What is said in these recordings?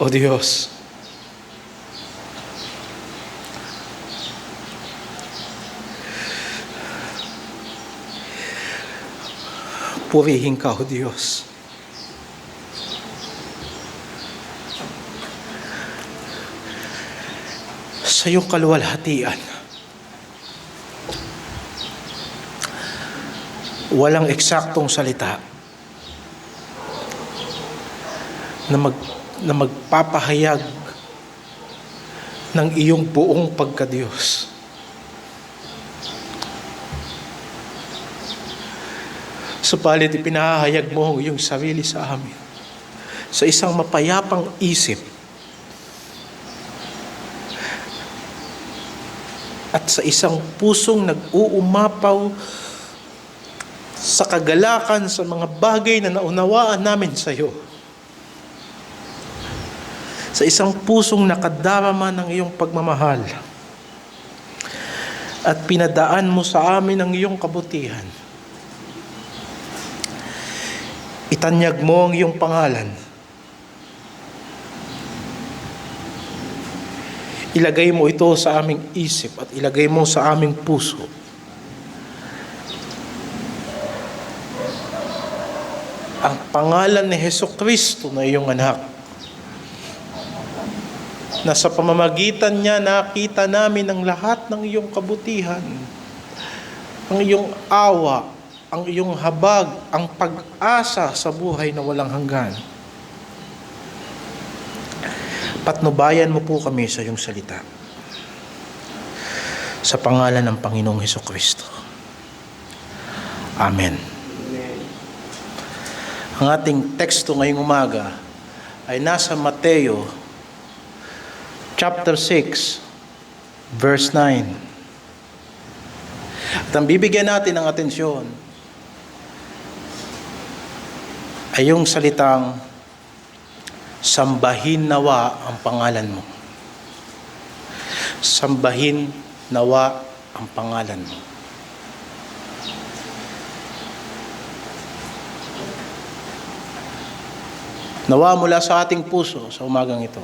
O Diyos, purihin ka, O Diyos. Sa iyong kaluwalhatian, walang eksaktong salita na magpapahayag ng iyong buong pagka-Diyos. Supalit ipinahayag mo ang iyong sarili sa amin sa isang mapayapang isip at sa isang pusong nag-uumapaw sa kagalakan sa mga bagay na naunawaan namin sa iyo. Sa isang pusong nakadarama ng iyong pagmamahal at pinadaan mo sa amin ang iyong kabutihan. Itanyag mo ang iyong pangalan. Ilagay mo ito sa aming isip at ilagay mo sa aming puso. Ang pangalan ni Hesukristo na iyong anak, na sa pamamagitan niya nakita namin ang lahat ng iyong kabutihan, ang iyong awa, ang iyong habag, ang pag-asa sa buhay na walang hanggan. Patnubayan mo po kami sa iyong salita. Sa pangalan ng Panginoong Hesukristo. Amen. Ang ating teksto ngayong umaga ay nasa Mateo chapter 6, verse 9. At ang bibigyan natin ng atensyon ay yung salitang, sambahin nawa ang pangalan mo. Sambahin nawa ang pangalan mo. Nawa mula sa ating puso sa umagang ito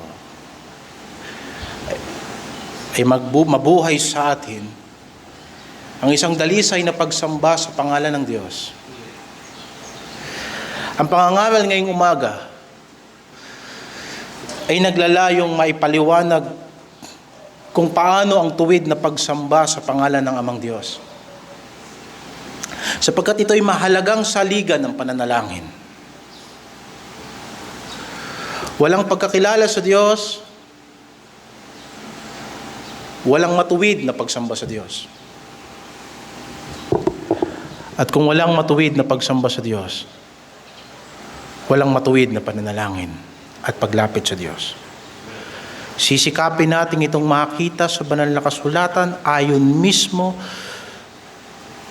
ay mabuhay sa atin ang isang dalisay na pagsamba sa pangalan ng Diyos. Ang pangangaral ngayong umaga ay naglalayong maipaliwanag kung paano ang tuwid na pagsamba sa pangalan ng Amang Diyos. Sapagkat ito ay mahalagang saligan ng pananalangin. Walang pagkakilala sa Diyos, walang matuwid na pagsamba sa Diyos. At kung walang matuwid na pagsamba sa Diyos, walang matuwid na pananalangin at paglapit sa Diyos. Sisikapin natin itong makita sa banal na kasulatan ayon mismo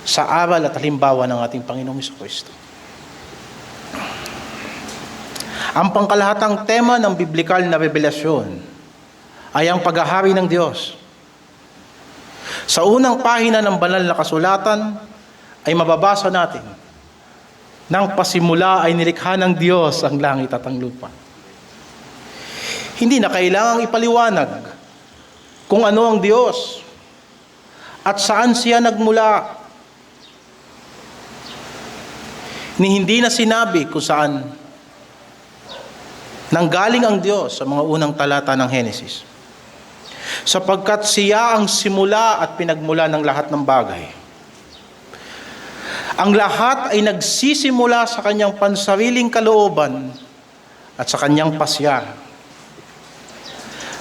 sa aral at halimbawa ng ating Panginoong Jesucristo. Ang pangkalahatang tema ng biblikal na revelasyon ay ang paghahari ng Diyos. Sa unang pahina ng banal na kasulatan ay mababasa natin, nang pasimula ay nilikha ng Diyos ang langit at ang lupa. Hindi na kailangang ipaliwanag kung ano ang Diyos at saan siya nagmula. Hindi na sinabi kung saan nanggaling ang Diyos sa mga unang talata ng Henesis. Sapagkat siya ang simula at pinagmula ng lahat ng bagay. Ang lahat ay nagsisimula sa kanyang pansariling kalooban at sa kanyang pasya.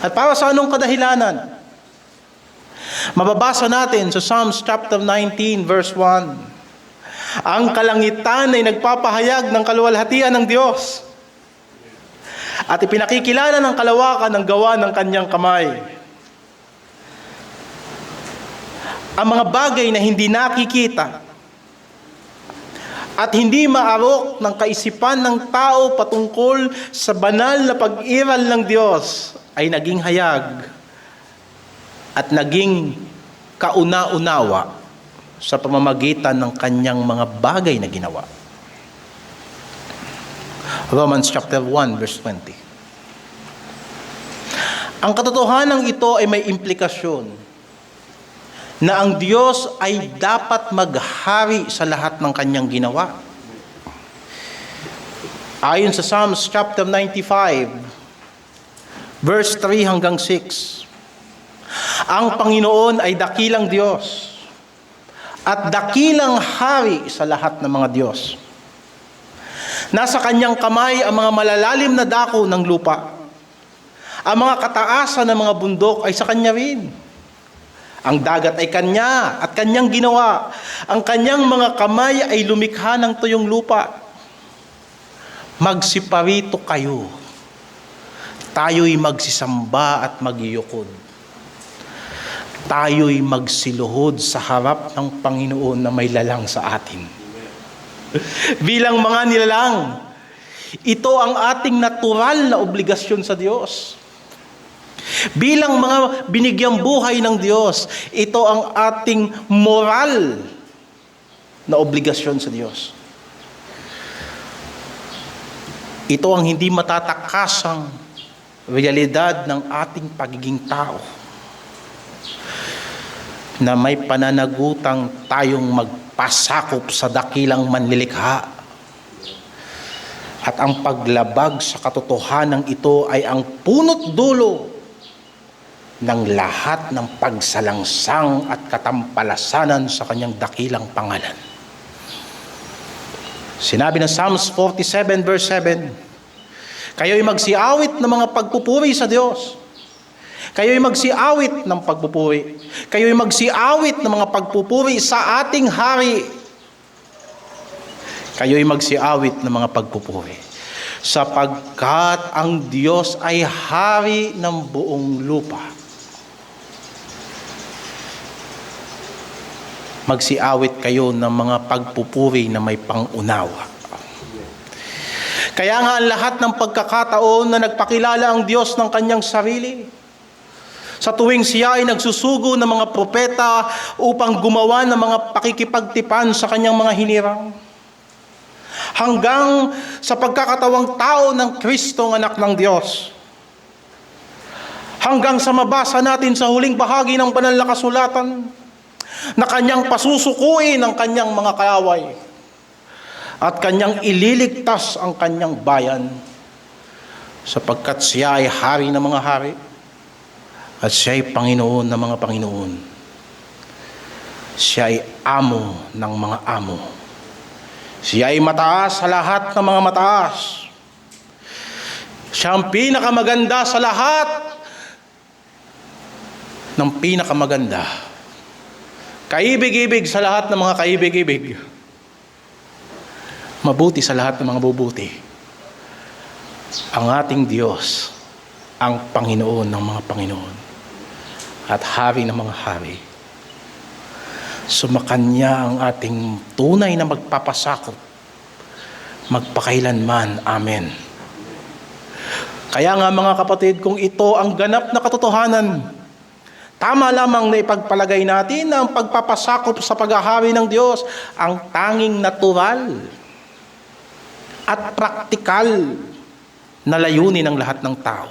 At para sa anong kadahilanan? Mababasa natin sa Psalms chapter 19 verse 1. Ang kalangitan ay nagpapahayag ng kaluwalhatian ng Diyos. At ipinakikilala ng kalawakan ng gawa ng kanyang kamay. Ang mga bagay na hindi nakikita at hindi maarok ng kaisipan ng tao patungkol sa banal na pag-iral ng Diyos ay naging hayag at naging kauna-unawa sa pamamagitan ng kanyang mga bagay na ginawa. Romans chapter 1 verse 20. Ang katotohanan ito ay may implikasyon na ang Diyos ay dapat maghari sa lahat ng kanyang ginawa. Ayon sa Psalms chapter 95, verse 3 hanggang 6, ang Panginoon ay dakilang Diyos at dakilang hari sa lahat ng mga Diyos. Nasa kanyang kamay ang mga malalalim na dako ng lupa. Ang mga kataasan ng mga bundok ay sa kanya rin. Ang dagat ay kanya at kanyang ginawa. Ang kanyang mga kamay ay lumikha ng tuyong lupa. Magsiparito kayo. Tayo'y magsisamba at magyukod. Tayo'y magsiluhod sa harap ng Panginoon na may lalang sa atin. Bilang mga nilalang, ito ang ating natural na obligasyon sa Diyos. Bilang mga binigyang buhay ng Diyos, ito ang ating moral na obligasyon sa Diyos. Ito ang hindi matatakasang realidad ng ating pagiging tao, na may pananagutang tayong magpasakop sa dakilang manlilikha. At ang paglabag sa katotohanan ito ay ang punot dulo ng lahat ng pagsalangsang at katampalasanan sa kanyang dakilang pangalan. Sinabi ng Psalms 47 verse 7, kayo'y magsiawit ng mga pagpupuri sa Diyos. Kayo'y magsiawit ng pagpupuri. Kayo'y magsiawit ng mga pagpupuri sa ating hari. Kayo'y magsiawit ng mga pagpupuri. Sapagkat ang Diyos ay hari ng buong lupa. Magsiawit kayo ng mga pagpupuri na may pangunawa. Kaya nga ang lahat ng pagkakataon na nagpakilala ang Diyos ng kanyang sarili, sa tuwing siya ay nagsusugo ng mga propeta upang gumawa ng mga pakikipagtipan sa kanyang mga hinirang, hanggang sa pagkakatawang tao ng Kristong anak ng Diyos, hanggang sa mabasa natin sa huling bahagi ng banal na kasulatan na kanyang pasusukuin ang kanyang mga kaaway at kanyang ililigtas ang kanyang bayan, sapagkat siya ay hari ng mga hari at siya ay Panginoon ng mga Panginoon. Siya ay amo ng mga amo. Siya ay mataas sa lahat ng mga mataas. Siya ang pinakamaganda sa lahat ng pinakamaganda. Kaibig-ibig sa lahat ng mga kaibig-ibig. Mabuti sa lahat ng mga bubuti. Ang ating Diyos, ang Panginoon ng mga Panginoon at hari ng mga hari. Sumakanya ang ating tunay na magpapasakop magpakailanman. Amen. Kaya nga mga kapatid, kung ito ang ganap na katotohanan, tama lamang na ipagpalagay natin na ang pagpapasakop sa paghahari ng Diyos ang tanging natural at praktikal na layunin ng lahat ng tao.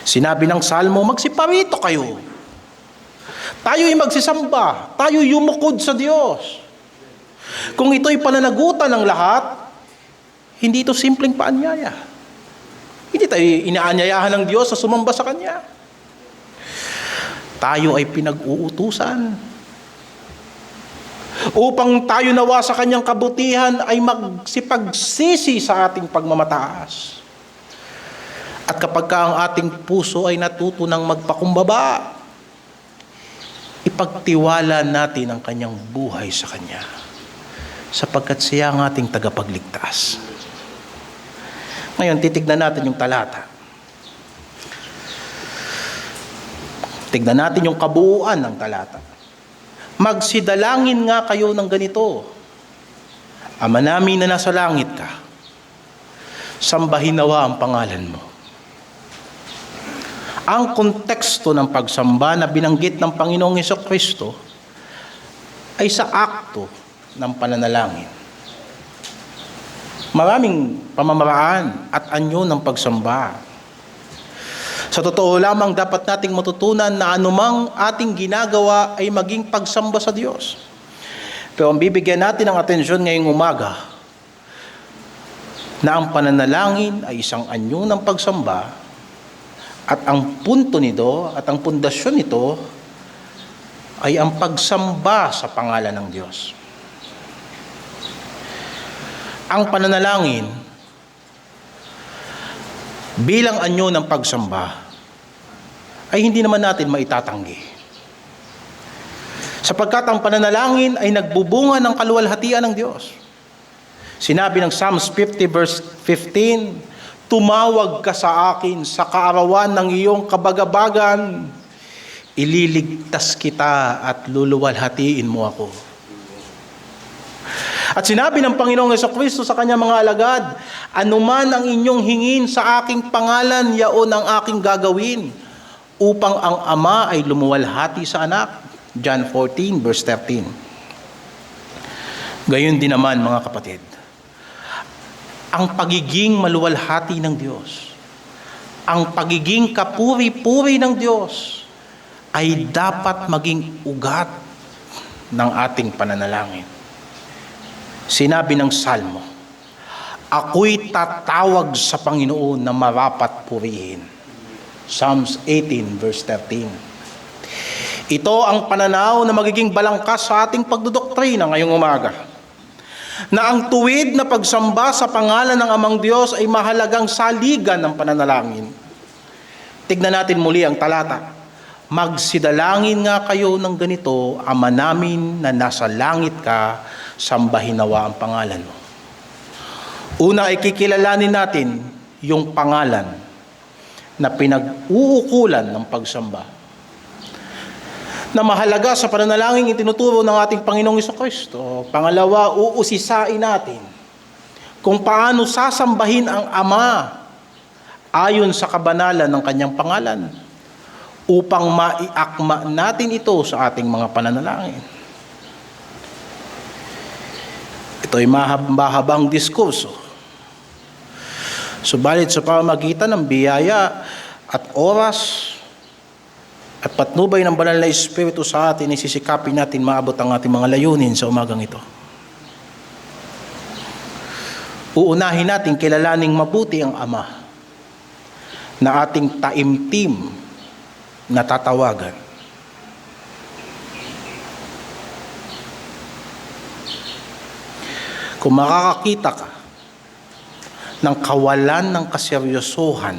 Sinabi ng Salmo, magsiparito kayo. Tayo'y magsisamba. Tayo'y yumukod sa Diyos. Kung ito'y pananagutan ng lahat, hindi ito simpleng paanyaya. Hindi tayo inaanyayahan ng Diyos sa sumamba sa Kanya. Tayo ay pinag-uutusan upang tayo nawa sa Kanyang kabutihan ay magsipagsisi sa ating pagmamataas. At kapag ang ating puso ay natuto ng magpakumbaba, ipagtiwala natin ang kanyang buhay sa Kanya, sapagkat siya ang ating tagapagligtas. Ngayon, titignan natin yung talata. Tignan natin yung kabuuan ng talata. Magsidalangin nga kayo ng ganito: Ama namin na nasa langit ka, sambahin nawa ang pangalan mo. Ang konteksto ng pagsamba na binanggit ng Panginoong Hesukristo ay sa akto ng pananalangin. Maraming pamamaraan at anyo ng pagsamba. Sa totoo lamang, dapat nating matutunan na anumang ating ginagawa ay maging pagsamba sa Diyos. Pero ang bibigyan natin ng atensyon ngayong umaga, na ang pananalangin ay isang anyo ng pagsamba, at ang punto nito at ang pundasyon nito ay ang pagsamba sa pangalan ng Diyos. Ang pananalangin bilang anyo ng pagsamba ay hindi naman natin maitatanggi. Sapagkat ang pananalangin ay nagbubunga ng kaluwalhatian ng Diyos. Sinabi ng Psalms 50 verse 15, "Tumawag ka sa akin sa kaarawan ng iyong kabagabagan, ililigtas kita at luluwalhatiin mo ako." At sinabi ng Panginoong Jesucristo sa kanyang mga alagad, "Anuman ang inyong hingin sa aking pangalan, yaon ang aking gagawin, upang ang Ama ay lumuwalhati sa anak." John 14 verse 13. Gayon din naman, mga kapatid, ang pagiging maluwalhati ng Diyos, ang pagiging kapuri-puri ng Diyos ay dapat maging ugat ng ating pananalangin. Sinabi ng Salmo, "Ako'y tatawag sa Panginoon na marapat purihin." Psalms 18 verse 13. Ito ang pananaw na magiging balangkas sa ating pagdodoktrina ngayong umaga, na ang tuwid na pagsamba sa pangalan ng Amang Diyos ay mahalagang saligan ng pananalangin. Tignan natin muli ang talata. "Magsidalangin nga kayo ng ganito, Ama namin na nasa langit ka, sambahin nawa ang pangalan mo." Una ay kikilalanin natin yung pangalan na pinag-uukulan ng pagsamba, na mahalaga sa pananalangin itinuturo ng ating Panginoong Jesucristo. Pangalawa, uusisain natin kung paano sasambahin ang Ama ayon sa kabanalan ng kanyang pangalan, upang maiakma natin ito sa ating mga pananalangin. Ito ay mahabang diskurso. Subalit sa pamamagitan ng biyaya at oras at patnubay ng banal na Espiritu sa atin, isisikapin natin maabot ang ating mga layunin sa umagang ito. Uunahin natin kilalaning mabuti ang Ama na ating taimtim na tatawagan. Kung makakakita ka ng kawalan ng kaseryosohan,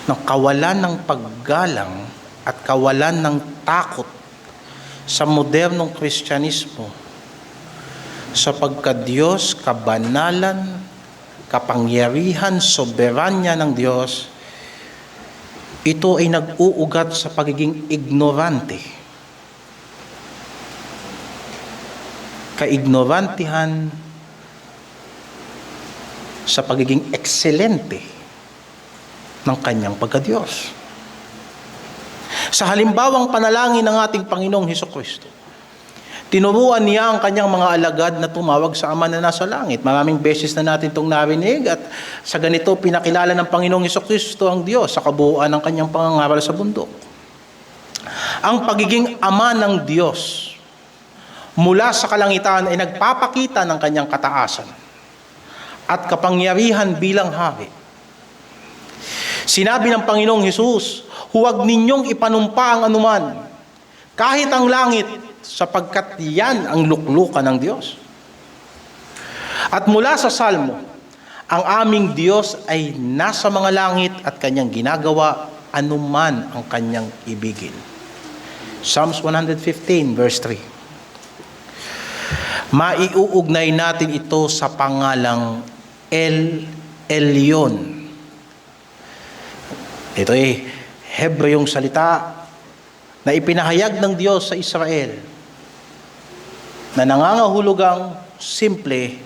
ng kawalan ng paggalang at kawalan ng takot sa modernong Kristyanismo, sa pagka-Diyos, kabanalan, kapangyarihan, soberanya ng Diyos, ito ay nag-uugat sa pagiging ignorante. Kaignorantihan sa pagiging ekselente ng kanyang pagka-Diyos. Sa halimbawang panalangin ng ating Panginoong Hesukristo, tinuruan niya ang kanyang mga alagad na tumawag sa Ama na nasa langit. Maraming beses na natin itong narinig, at sa ganito pinakilala ng Panginoong Hesukristo ang Diyos sa kabuuan ng kanyang pangangaral sa bundok. Ang pagiging Ama ng Diyos mula sa kalangitan ay nagpapakita ng kanyang kataasan at kapangyarihan bilang hari. Sinabi ng Panginoong Hesus, "Huwag ninyong ipanumpa ang anuman, kahit ang langit, sapagkat yan ang luklukan ng Diyos." At mula sa Salmo, ang aming Diyos ay nasa mga langit at kanyang ginagawa anuman ang kanyang ibigin. Psalms 115 verse 3. Maiuugnay natin ito sa pangalang El Elyon. Ito ay Hebreyong salita na ipinahayag ng Diyos sa Israel, na nangangahulugang simple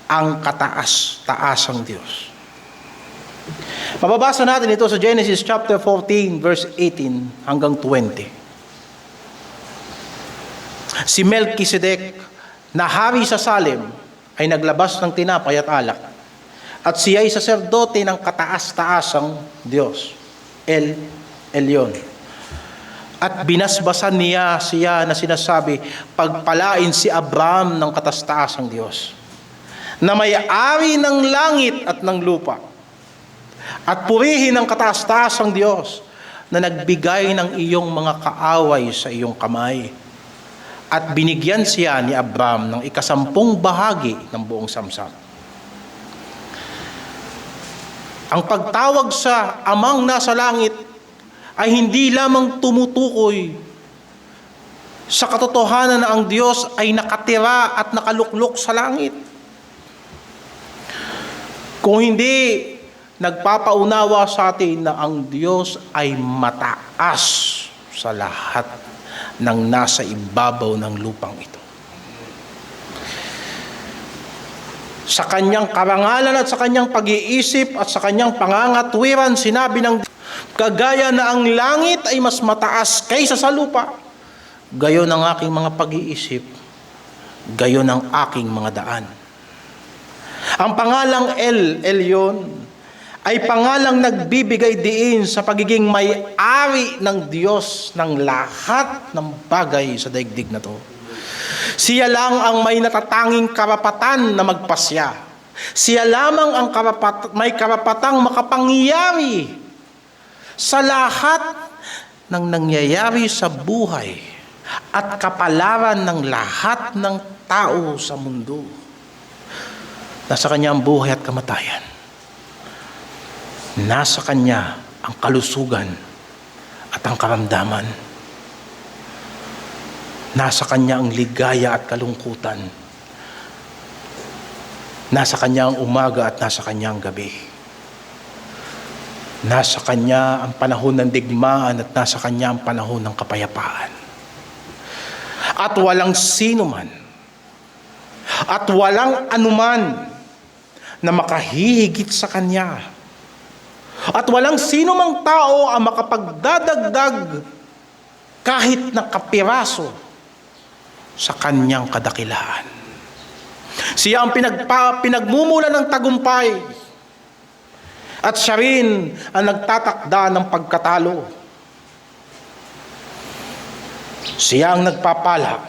ang kataas-taasang Diyos. Mababasa natin ito sa Genesis chapter 14 verse 18 hanggang 20. Si Melchizedek na hari sa Salem ay naglabas ng tinapay at alak. At siya ay saserdote ng kataas-taasang Diyos, El Elyon. At binasbasan niya siya na sinasabi, pagpalain si Abraham ng kataas-taasang Diyos, na may-ari ng langit at ng lupa. At purihin ang kataas-taasang Diyos na nagbigay ng iyong mga kaaway sa iyong kamay. At binigyan siya ni Abraham ng 10 bahagi ng buong samsam. Ang pagtawag sa Amang nasa langit ay hindi lamang tumutukoy sa katotohanan na ang Diyos ay nakatira at nakaluklok sa langit. Kung hindi, nagpapaunawa sa atin na ang Diyos ay mataas sa lahat ng nasa ibabaw ng lupang ito. Sa kanyang karangalan at sa kanyang pag-iisip at sa kanyang pangangatwiran, sinabi ng kagaya na ang langit ay mas mataas kaysa sa lupa, gayon ang aking mga pag-iisip, gayon ang aking mga daan. Ang pangalang El Elyon ay pangalang nagbibigay diin sa pagiging may-ari ng Diyos ng lahat ng bagay sa daigdig na to. Siya lang ang may natatanging karapatan na magpasya. Siya lamang ang may karapatang makapangyari sa lahat ng nangyayari sa buhay at kapalaran ng lahat ng tao sa mundo. Nasa kanya ang buhay at kamatayan. Nasa kanya ang kalusugan at ang karamdaman. Nasa kanya ang ligaya at kalungkutan. Nasa kanya ang umaga at nasa kanya ang gabi. Nasa kanya ang panahon ng digmaan at nasa kanya ang panahon ng kapayapaan. At walang sino man at walang anuman na makahihigit sa kanya. At walang sino mang tao ang makapagdadagdag kahit na kapiraso sa kanyang kadakilaan. Siya ang pinagmumula ng tagumpay at siya rin ang nagtatakda ng pagkatalo. Siya ang nagpapala.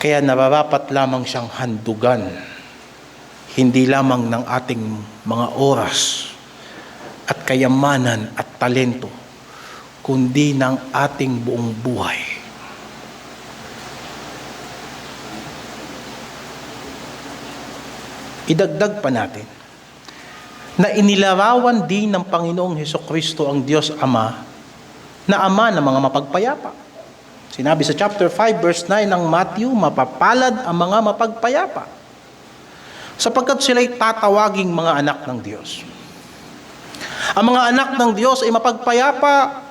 Kaya nararapat lamang siyang handugan, hindi lamang ng ating mga oras at kayamanan at talento, kundi ng ating buong buhay. Idagdag pa natin na inilarawan din ng Panginoong Hesukristo ang Diyos Ama na Ama ng mga mapagpayapa. Sinabi sa chapter 5 verse 9 ng Matthew, mapapalad ang mga mapagpayapa, sapagkat sila'y tatawaging mga anak ng Diyos. Ang mga anak ng Diyos ay mapagpayapa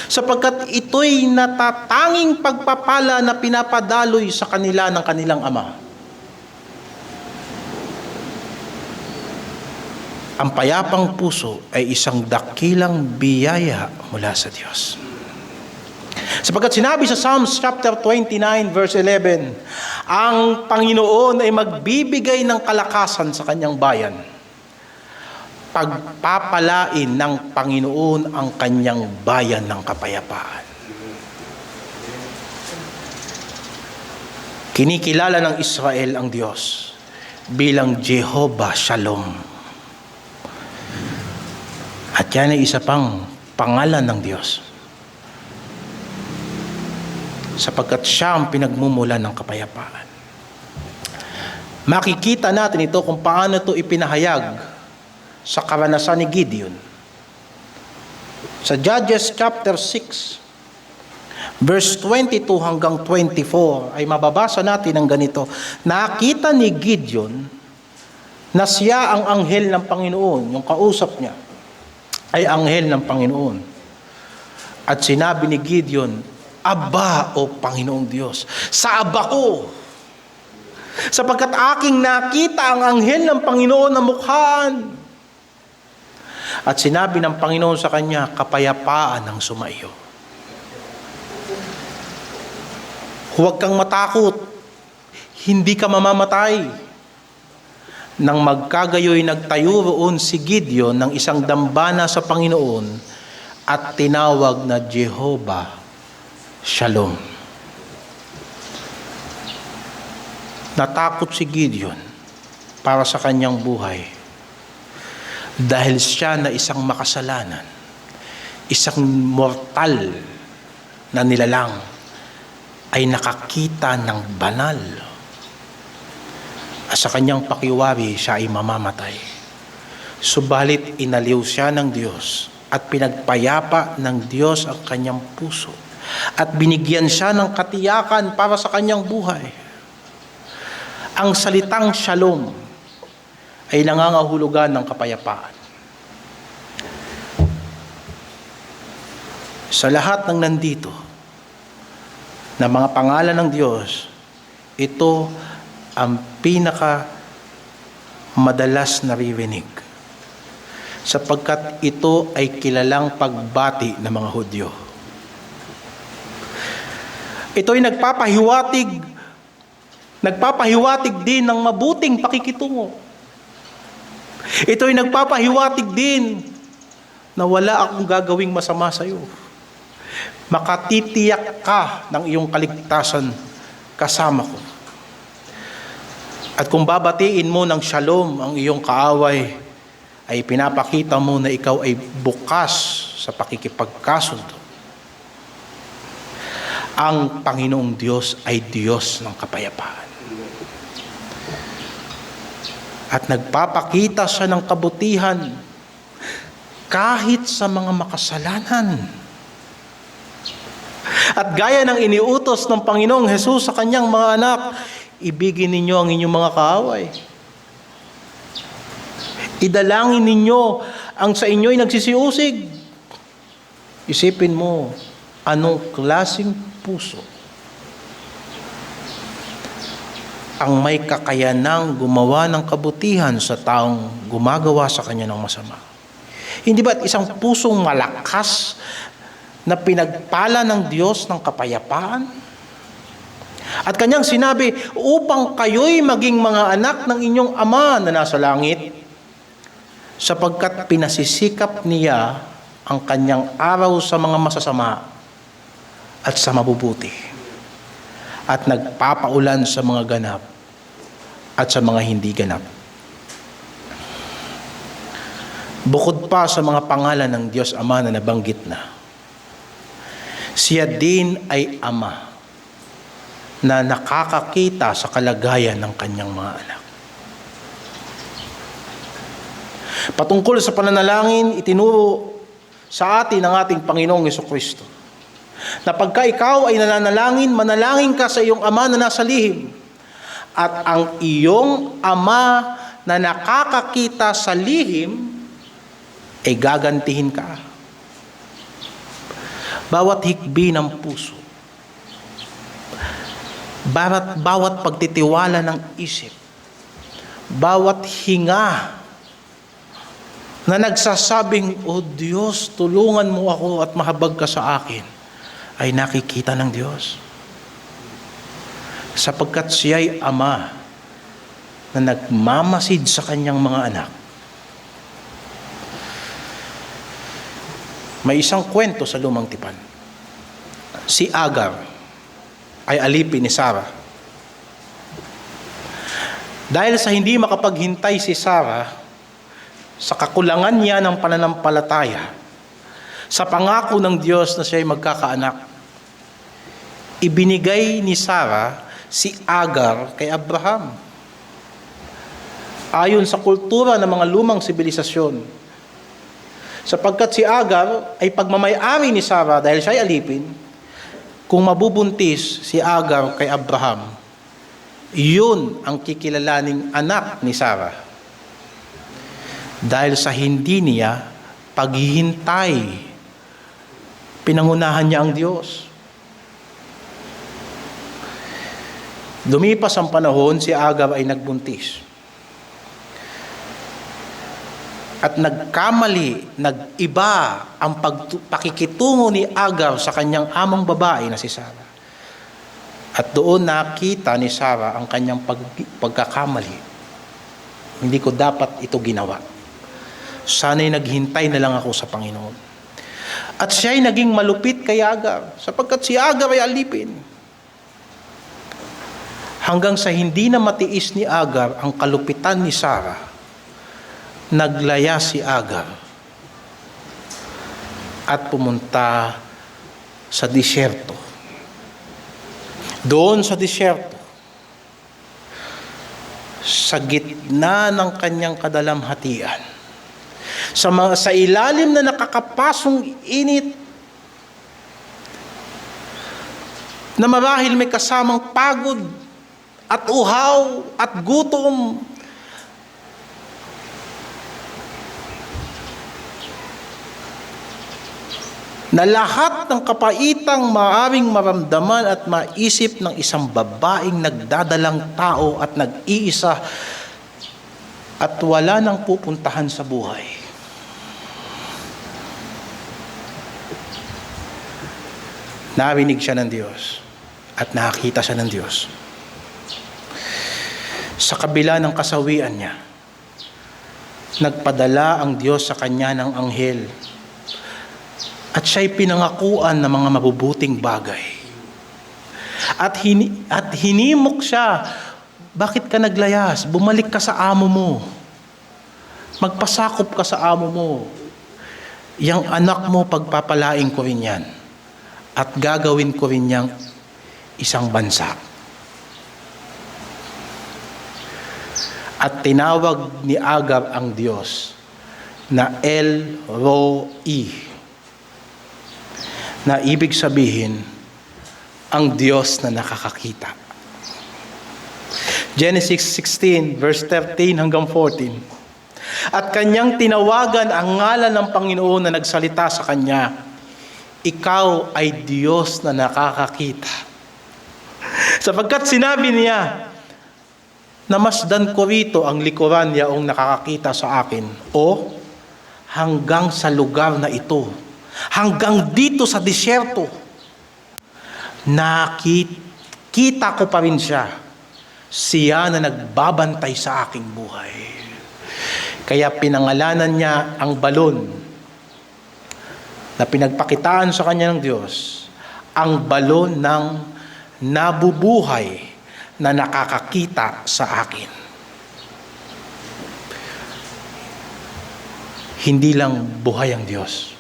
sapagkat ito'y natatanging pagpapala na pinapadaloy sa kanila ng kanilang Ama. Ang payapang puso ay isang dakilang biyaya mula sa Diyos. Sapagkat sinabi sa Psalms chapter 29 verse 11, ang Panginoon ay magbibigay ng kalakasan sa kanyang bayan. Pagpapalain ng Panginoon ang kanyang bayan ng kapayapaan. Kinikilala ng Israel ang Diyos bilang Jehovah Shalom. At yan ay isa pang pangalan ng Diyos. Sapagkat siya ang pinagmumulan ng kapayapaan. Makikita natin ito kung paano ito ipinahayag sa karanasan ni Gideon. Sa Judges chapter 6, verse 22 hanggang 24, ay mababasa natin ang ganito. Nakita ni Gideon na siya ang anghel ng Panginoon, yung kausap niya ay anghel ng Panginoon. At sinabi ni Gideon, Aba, o Panginoong Diyos, sa aba ko, sapagkat aking nakita ang anghel ng Panginoon na mukhaan. At sinabi ng Panginoon sa kanya, kapayapaan ang sumaiyo. Huwag kang matakot. hindi ka mamamatay. Nang magkagayoy nagtayo roon si Gideon ng isang dambana sa Panginoon at tinawag na Jehovah Shalom. Natakot si Gideon para sa kanyang buhay dahil siya na isang makasalanan, isang mortal na nilalang ay nakakita ng banal. At sa kanyang pakiwari, siya ay mamamatay. Subalit inaliw siya ng Diyos at pinagpayapa ng Diyos ang kanyang puso at binigyan siya ng katiyakan para sa kanyang buhay. Ang salitang shalom ay nangangahulugan ng kapayapaan. Sa lahat ng nandito na mga pangalan ng Diyos, ito ang pinaka madalas naririnig sapagkat ito ay kilalang pagbati ng mga Hudyo. Ito ay nagpapahiwatig din ng mabuting pakikitungo. Ito ay nagpapahiwatig din na wala akong gagawing masama sa iyo. Makatitiyak ka ng iyong kaligtasan kasama ko. At kung babatiin mo ng shalom ang iyong kaaway, ay pinapakita mo na ikaw ay bukas sa pakikipagkasundo. Ang Panginoong Diyos ay Diyos ng kapayapaan. At nagpapakita siya ng kabutihan kahit sa mga makasalanan. At gaya ng iniutos ng Panginoong Hesus sa kanyang mga anak, ibigin ninyo ang inyong mga kaaway. Idalangin ninyo ang sa inyo'y nagsisiusig. Isipin mo, anong klaseng puso ang may kakayanang gumawa ng kabutihan sa taong gumagawa sa kanya ng masama? Hindi ba isang pusong malakas na pinagpala ng Diyos ng kapayapaan? At kanyang sinabi, upang kayo'y maging mga anak ng inyong Ama na nasa langit, sapagkat pinasisikap niya ang kanyang araw sa mga masasama at sa mabubuti, at nagpapaulan sa mga ganap at sa mga hindi ganap. Bukod pa sa mga pangalan ng Diyos Ama na nabanggit na, siya din ay Ama na nakakakita sa kalagayan ng kanyang mga anak. Patungkol sa pananalangin, itinuro sa atin ng ating Panginoong Jesucristo na pagka ikaw ay nananalangin, manalangin ka sa iyong Ama na nasa lihim, at ang iyong Ama na nakakakita sa lihim ay gagantihin ka. Bawat hikbi ng puso, bawat pagtitiwala ng isip, bawat hinga na nagsasabing, O Diyos, tulungan mo ako at mahabag ka sa akin, ay nakikita ng Diyos. Sapagkat siya'y Ama na nagmamasid sa kanyang mga anak. May isang kwento sa Lumang Tipan. Si Agar ay alipin ni Sarah. Dahil sa hindi makapaghintay si Sarah sa kakulangan niya ng pananampalataya, sa pangako ng Diyos na siya ay magkakaanak, ibinigay ni Sarah si Agar kay Abraham. Ayon sa kultura ng mga lumang sibilisasyon, sapagkat si Agar ay pagmamay-ari ni Sarah dahil siya ay alipin, kung mabubuntis si Agar kay Abraham, yun ang kikilalaning anak ni Sarah. Dahil sa hindi niya paghihintay, pinangunahan niya ang Diyos. Lumipas ang panahon, si Agar ay nagbuntis. At nagkamali, nag-iba ang pakikitungo ni Agar sa kanyang amang babae na si Sarah. At doon nakita ni Sarah ang kanyang pagkakamali. Hindi ko dapat ito ginawa. Sana'y naghintay na lang ako sa Panginoon. At siya'y naging malupit kay Agar, sapagkat si Agar ay alipin. Hanggang sa hindi na matiis ni Agar ang kalupitan ni Sarah, naglaya si Agar at pumunta sa disyerto. Doon sa disyerto, sa gitna ng kanyang kadalamhatian, sa ilalim na nakakapasong init, na marahil may kasamang pagod at uhaw at gutom, na lahat ng kapaitang maaaring maramdaman at maisip ng isang babaeng nagdadalang tao at nag-iisa at wala nang pupuntahan sa buhay. Narinig siya ng Diyos at nakakita siya ng Diyos. Sa kabila ng kasawian niya, nagpadala ang Diyos sa kanya ng anghel at siya'y pinangakuan ng mga mabubuting bagay. At hinimok siya, bakit ka naglayas? Bumalik ka sa amo mo. Magpasakop ka sa amo mo. Yang anak mo, pagpapalain ko rin yan. At gagawin ko rin niyang isang bansa. At tinawag ni Agar ang Diyos na El Roi, na ibig sabihin, ang Diyos na nakakakita. Genesis 16, verse 13 hanggang 14. At kanyang tinawagan ang ngalan ng Panginoon na nagsalita sa kanya, ikaw ay Diyos na nakakakita. Sapagkat sinabi niya, namasdan ko rito ang likuran yaong nakakakita sa akin, o hanggang sa lugar na ito, hanggang dito sa disyerto, nakita ko pa rin siya. Siya na nagbabantay sa aking buhay. Kaya pinangalanan niya ang balon na pinagpakitaan sa kanya ng Diyos, ang balon ng nabubuhay na nakakakita sa akin. Hindi lang buhay ang Diyos.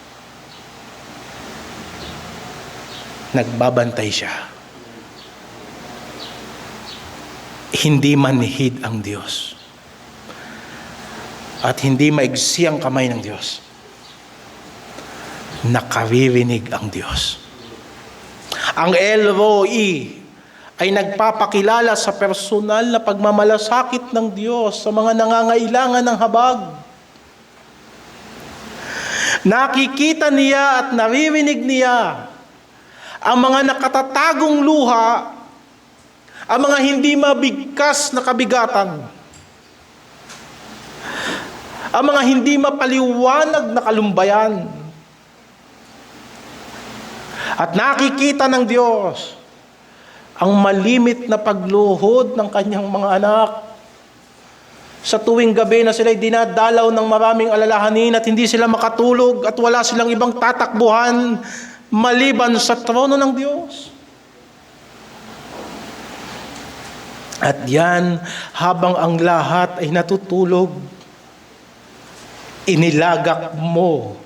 Nagbabantay siya. Hindi manhid ang Diyos. At hindi maigsi ang kamay ng Diyos. Nakaririnig ang Diyos. Ang El Roi ay nagpapakilala sa personal na pagmamalasakit ng Diyos sa mga nangangailangan ng habag. Nakikita niya at naririnig niya ang mga nakatatagong luha, ang mga hindi mabigkas na kabigatan, ang mga hindi mapaliwanag na kalumbayan. At nakikita ng Diyos ang malimit na pagluhod ng kanyang mga anak. Sa tuwing gabi na sila'y dinadalaw ng maraming alalahanin at hindi sila makatulog at wala silang ibang tatakbuhan maliban sa trono ng Diyos. At yan, habang ang lahat ay natutulog, inilagak mo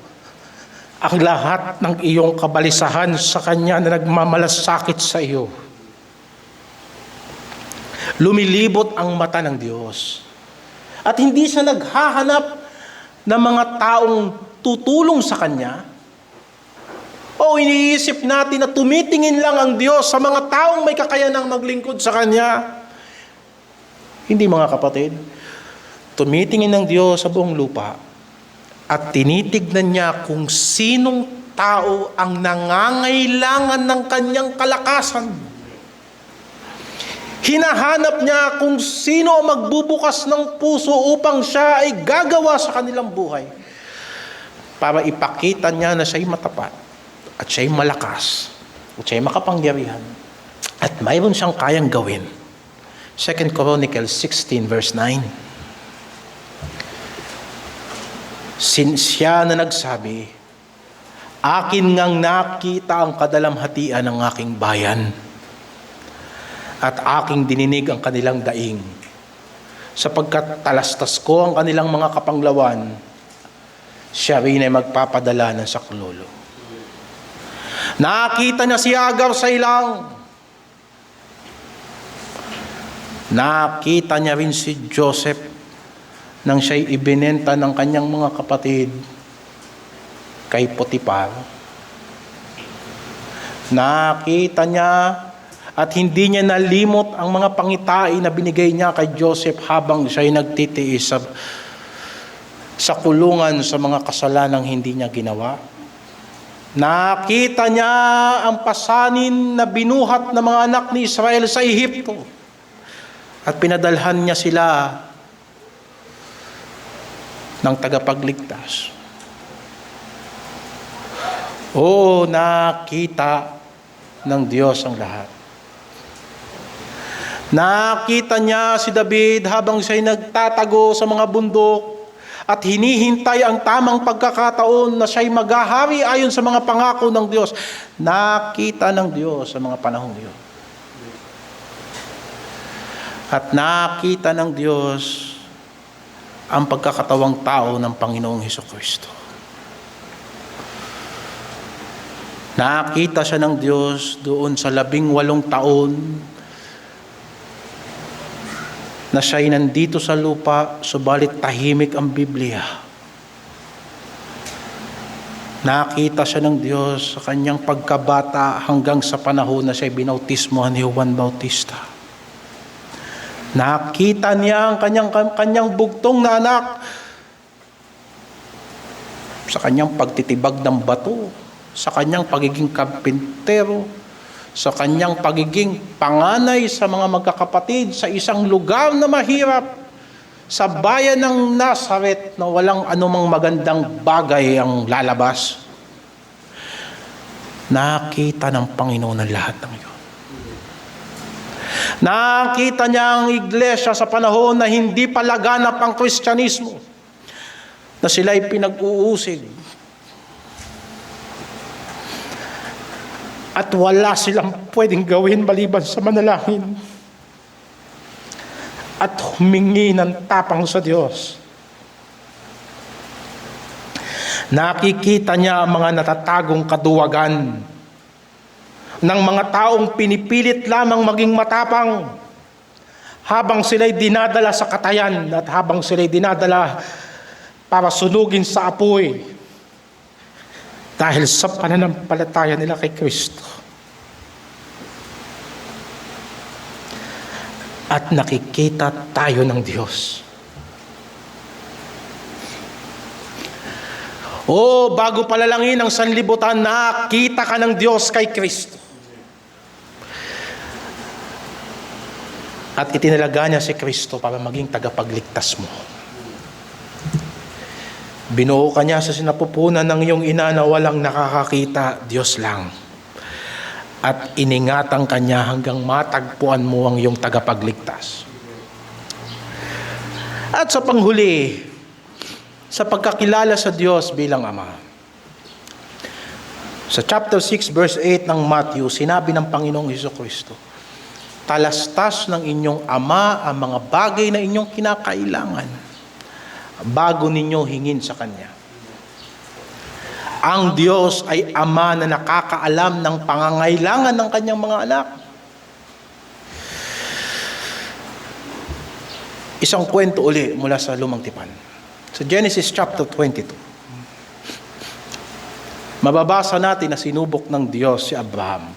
ang lahat ng iyong kabalisahan sa Kanya na nagmamalasakit sa iyo. Lumilibot ang mata ng Diyos. At hindi siya naghahanap ng mga taong tutulong sa Kanya. O iniisip natin na tumitingin lang ang Diyos sa mga taong may kakayanang maglingkod sa Kanya. Hindi, mga kapatid. Tumitingin ng Diyos sa buong lupa at tinitignan niya kung sinong tao ang nangangailangan ng Kanyang kalakasan. Hinahanap niya kung sino ang magbubukas ng puso upang siya ay gagawa sa kanilang buhay para ipakita niya na siya'y matapat at siya'y malakas at siya'y makapangyarihan At mayroon siyang kayang gawin. 2 Chronicles 16 verse 9. Siya na nagsabi, akin ngang nakita ang kadalamhatian ng aking bayan at aking dininig ang kanilang daing, sapagkat talastas ko ang kanilang mga kapanglawan, siya rin ay magpapadala ng saklolo. Nakita niya si Agar sa ilang. Nakita niya rin si Joseph nang siya'y ibinenta ng kanyang mga kapatid kay Potiphar. Nakita niya at hindi niya nalimot ang mga pangitain na binigay niya kay Joseph habang siya'y nagtitiis sa kulungan sa mga kasalanang hindi niya ginawa. Nakita niya ang pasanin na binuhat ng mga anak ni Israel sa Ehipto at pinadalhan niya sila ng tagapagligtas. Oo, nakita ng Diyos ang lahat. Nakita niya si David habang siya'y nagtatago sa mga bundok at hinihintay ang tamang pagkakataon na siya'y maghahari ayon sa mga pangako ng Diyos. Nakita ng Diyos sa mga panahong iyon. At nakita ng Diyos ang pagkakatawang tao ng Panginoong Hesukristo. Nakita siya ng Diyos doon sa 18 taon na siya'y nandito sa lupa, subalit tahimik ang Biblia. Nakita siya ng Diyos sa kanyang pagkabata hanggang sa panahon na siya'y binautismohan ni Juan Bautista. Nakita niya ang kanyang bugtong na anak sa kanyang pagtitibag ng bato, sa kanyang pagiging karpintero, sa kanyang pagiging panganay sa mga magkakapatid sa isang lugar na mahirap, sa bayan ng Nazareth na walang anumang magandang bagay ang lalabas. Nakita ng Panginoon ang lahat ng iyon. Nakita niya ang iglesia sa panahon na hindi pa laganap ang Kristyanismo, na sila'y pinag-uusig at wala silang pwedeng gawin maliban sa manalangin at humingi ng tapang sa Diyos. Nakikita niya ang mga natatagong kaduwagan ng mga taong pinipilit lamang maging matapang habang sila'y dinadala sa katayan at habang sila'y dinadala para sunugin sa apoy dahil sa pananampalataya nila kay Kristo. At nakikita tayo ng Diyos. Bago palalangin ang sanlibutan, nakita ka ng Diyos kay Kristo. At itinalaga niya si Kristo para maging tagapagligtas mo. Binuo ka niya sa sinapupunan ng iyong ina na walang nakakakita, Diyos lang. At iningatan ka niya hanggang matagpuan mo ang iyong tagapagligtas. At sa panghuli, sa pagkakilala sa Diyos bilang Ama. Sa chapter 6 verse 8 ng Matthew, sinabi ng Panginoong Hesukristo, talastas ng inyong Ama ang mga bagay na inyong kinakailangan bago ninyo hingin sa Kanya. Ang Diyos ay Ama na nakakaalam ng pangangailangan ng Kanyang mga anak. Isang kwento uli mula sa Lumang Tipan. Sa Genesis chapter 22. Mababasa natin na sinubok ng Diyos si Abraham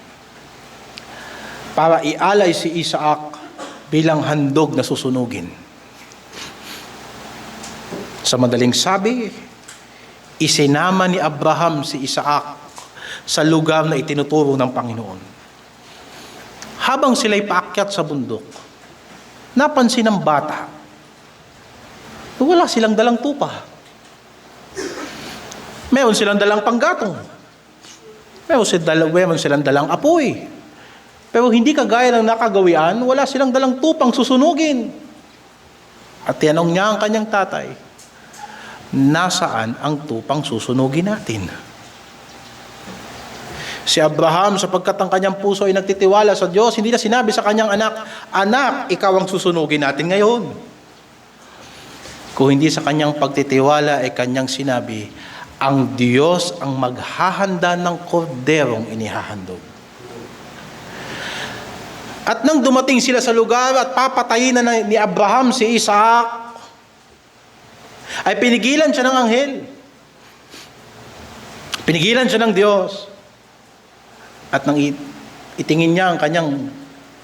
para ialay si Isaac bilang handog na susunugin. Sa madaling sabi, isinama ni Abraham si Isaac sa lugar na itinuturo ng Panginoon. Habang sila'y paakyat sa bundok, napansin ng bata na wala silang dalang tupa. Meron silang dalang panggatong. Meron silang dalang apoy. Pero hindi kagaya ng nakagawian, wala silang dalang tupang susunugin. At tinanong niya ang kanyang tatay, nasaan ang tupang susunugin natin? Si Abraham, sapagkat ang kanyang puso ay nagtitiwala sa Diyos, hindi na sinabi sa kanyang anak, anak, ikaw ang susunugin natin ngayon. Kung hindi sa kanyang pagtitiwala ay kanyang sinabi, ang Diyos ang maghahanda ng korderong inihahandog. At nang dumating sila sa lugar at papatayin na ni Abraham si Isaac, ay pinigilan siya ng anghel. Pinigilan siya ng Diyos. At nang itingin niya ang kanyang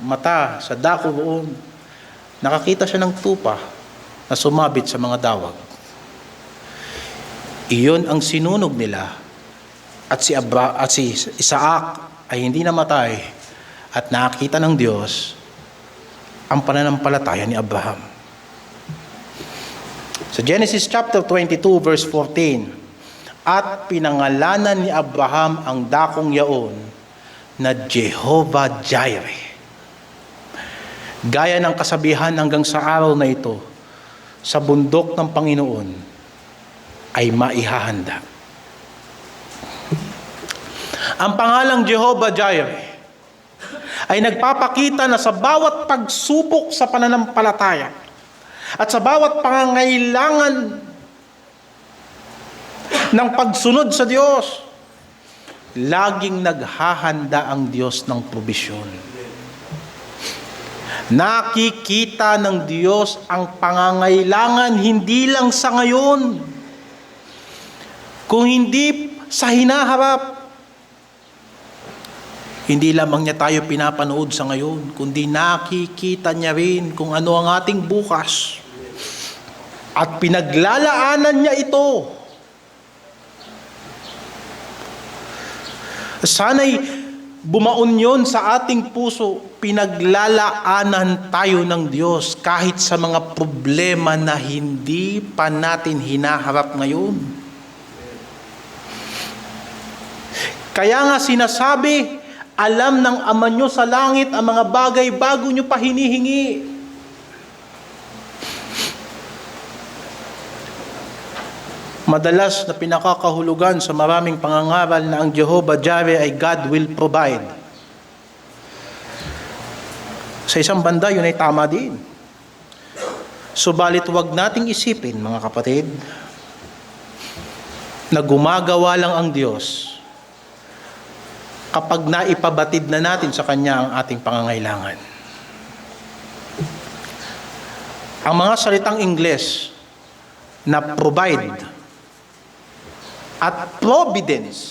mata sa dako roon, nakakita siya ng tupa na sumabit sa mga dawag. Iyon ang sinunog nila. At si Isaac ay hindi namatay at nakakita ng Diyos ang pananampalataya ni Abraham. Sa Genesis chapter 22 verse 14, at pinangalanan ni Abraham ang dakong yaon na Jehovah Jireh. Gaya ng kasabihan hanggang sa araw na ito, sa bundok ng Panginoon ay maihahanda. Ang pangalang Jehovah Jireh ay nagpapakita na sa bawat pagsubok sa pananampalataya at sa bawat pangangailangan ng pagsunod sa Diyos, laging naghahanda ang Diyos ng probisyon. Nakikita ng Diyos ang pangangailangan hindi lang sa ngayon, kung hindi sa hinaharap. Hindi lamang niya tayo pinapanood sa ngayon, kundi nakikita niya rin kung ano ang ating bukas. At pinaglalaanan niya ito. Sana'y bumaon yun sa ating puso, pinaglalaanan tayo ng Diyos kahit sa mga problema na hindi pa natin hinaharap ngayon. Kaya nga sinasabi, alam ng Ama nyo sa langit ang mga bagay bago nyo pa hinihingi. Madalas na pinakakahulugan sa maraming pangangaral na ang Jehovah Jireh ay God will provide. Sa isang banda, yun ay tama din. Subalit huwag nating isipin, mga kapatid, na gumagawa lang ang Diyos kapag naipabatid na natin sa Kanya ang ating pangangailangan. Ang mga salitang Ingles na provide at providensya,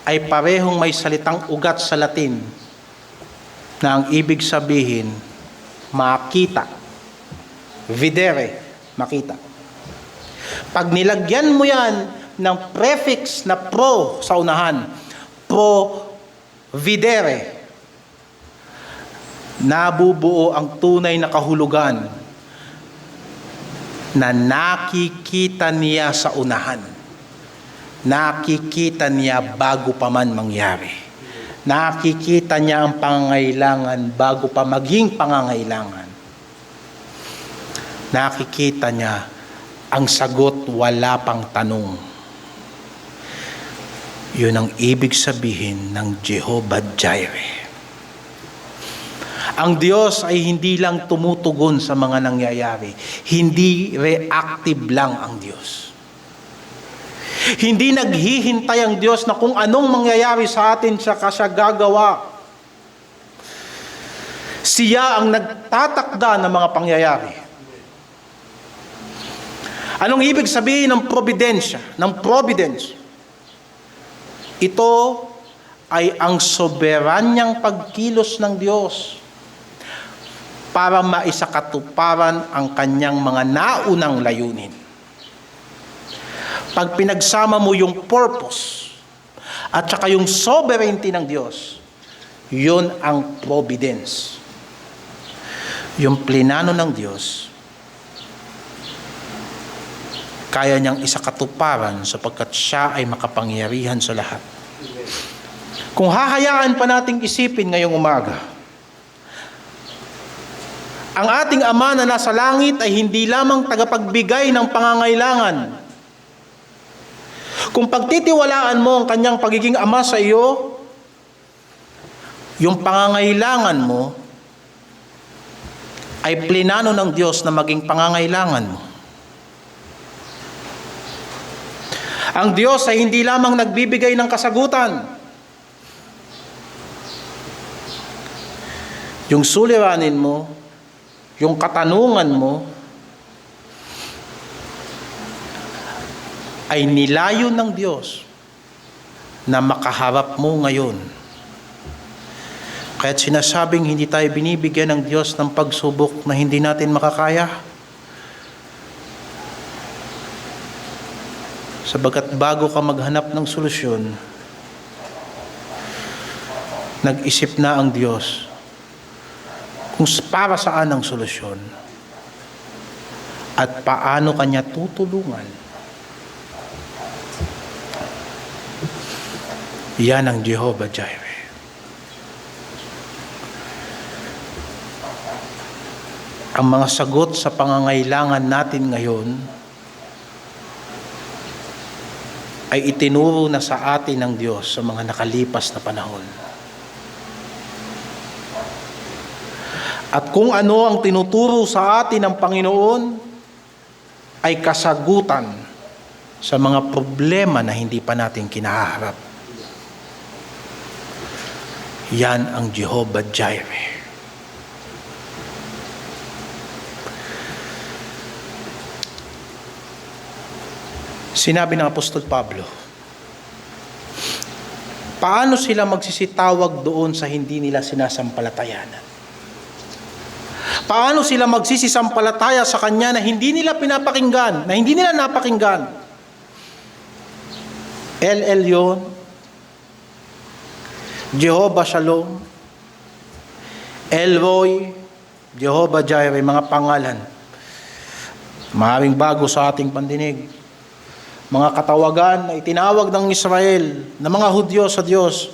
ay parehong may salitang ugat sa Latin na ang ibig sabihin, makita. Videre, makita. Pag nilagyan mo yan ng prefix na pro sa unahan, providere, nabubuo ang tunay na kahulugan na nakikita niya sa unahan. Nakikita niya bago pa man mangyari. Nakikita niya ang pangangailangan bago pa maging pangangailangan. Nakikita niya ang sagot, wala pang tanong. Yun ang ibig sabihin ng Jehovah Jireh. Ang Diyos ay hindi lang tumutugon sa mga nangyayari. Hindi reactive lang ang Diyos. Hindi naghihintay ang Diyos na kung anong mangyayari sa atin siya gagawa. Siya ang nagtatakda ng mga pangyayari. Anong ibig sabihin ng providensya, ng providence? Ito ay ang soberanyang pagkilos ng Diyos para maisakatuparan ang kanyang mga naunang layunin. Pag pinagsama mo yung purpose at saka yung sovereignty ng Diyos, yun ang providence. Yung plinano ng Diyos, kaya niyang isakatuparan sapagkat siya ay makapangyarihan sa lahat. Kung hahayaan pa nating isipin ngayong umaga, ang ating Ama na nasa langit ay hindi lamang tagapagbigay ng pangangailangan. Kung pagtitiwalaan mo ang kanyang pagiging Ama sa iyo, yung pangangailangan mo ay plinano ng Diyos na maging pangangailangan mo. Ang Diyos ay hindi lamang nagbibigay ng kasagutan. Yung suliranin mo, yung katanungan mo, ay nilayo ng Diyos na makaharap mo ngayon. Kaya't sinasabing hindi tayo binibigyan ng Diyos ng pagsubok na hindi natin makakaya. Sabagat bago ka maghanap ng solusyon, nag-isip na ang Diyos kung para saan ang solusyon at paano kanya tutulungan. Yan ang Jehovah Jireh. Ang mga sagot sa pangangailangan natin ngayon ay itinuro na sa atin ng Diyos sa mga nakalipas na panahon. At kung ano ang tinuturo sa atin ng Panginoon ay kasagutan sa mga problema na hindi pa natin kinaharap. Yan ang Jehovah Jireh. Sinabi ng Apostol Pablo, paano sila magsisitawag doon sa hindi nila sinasampalatayanan? Paano sila magsisisampalataya sa Kanya na hindi nila pinapakinggan, na hindi nila napakinggan? El Elyon, Jehovah Shalom, El Roy, Jehovah Jireh, mga pangalan. Maraming bago sa ating pandinig. Mga katawagan na itinawag ng Israel, ng mga Hudyo sa Diyos,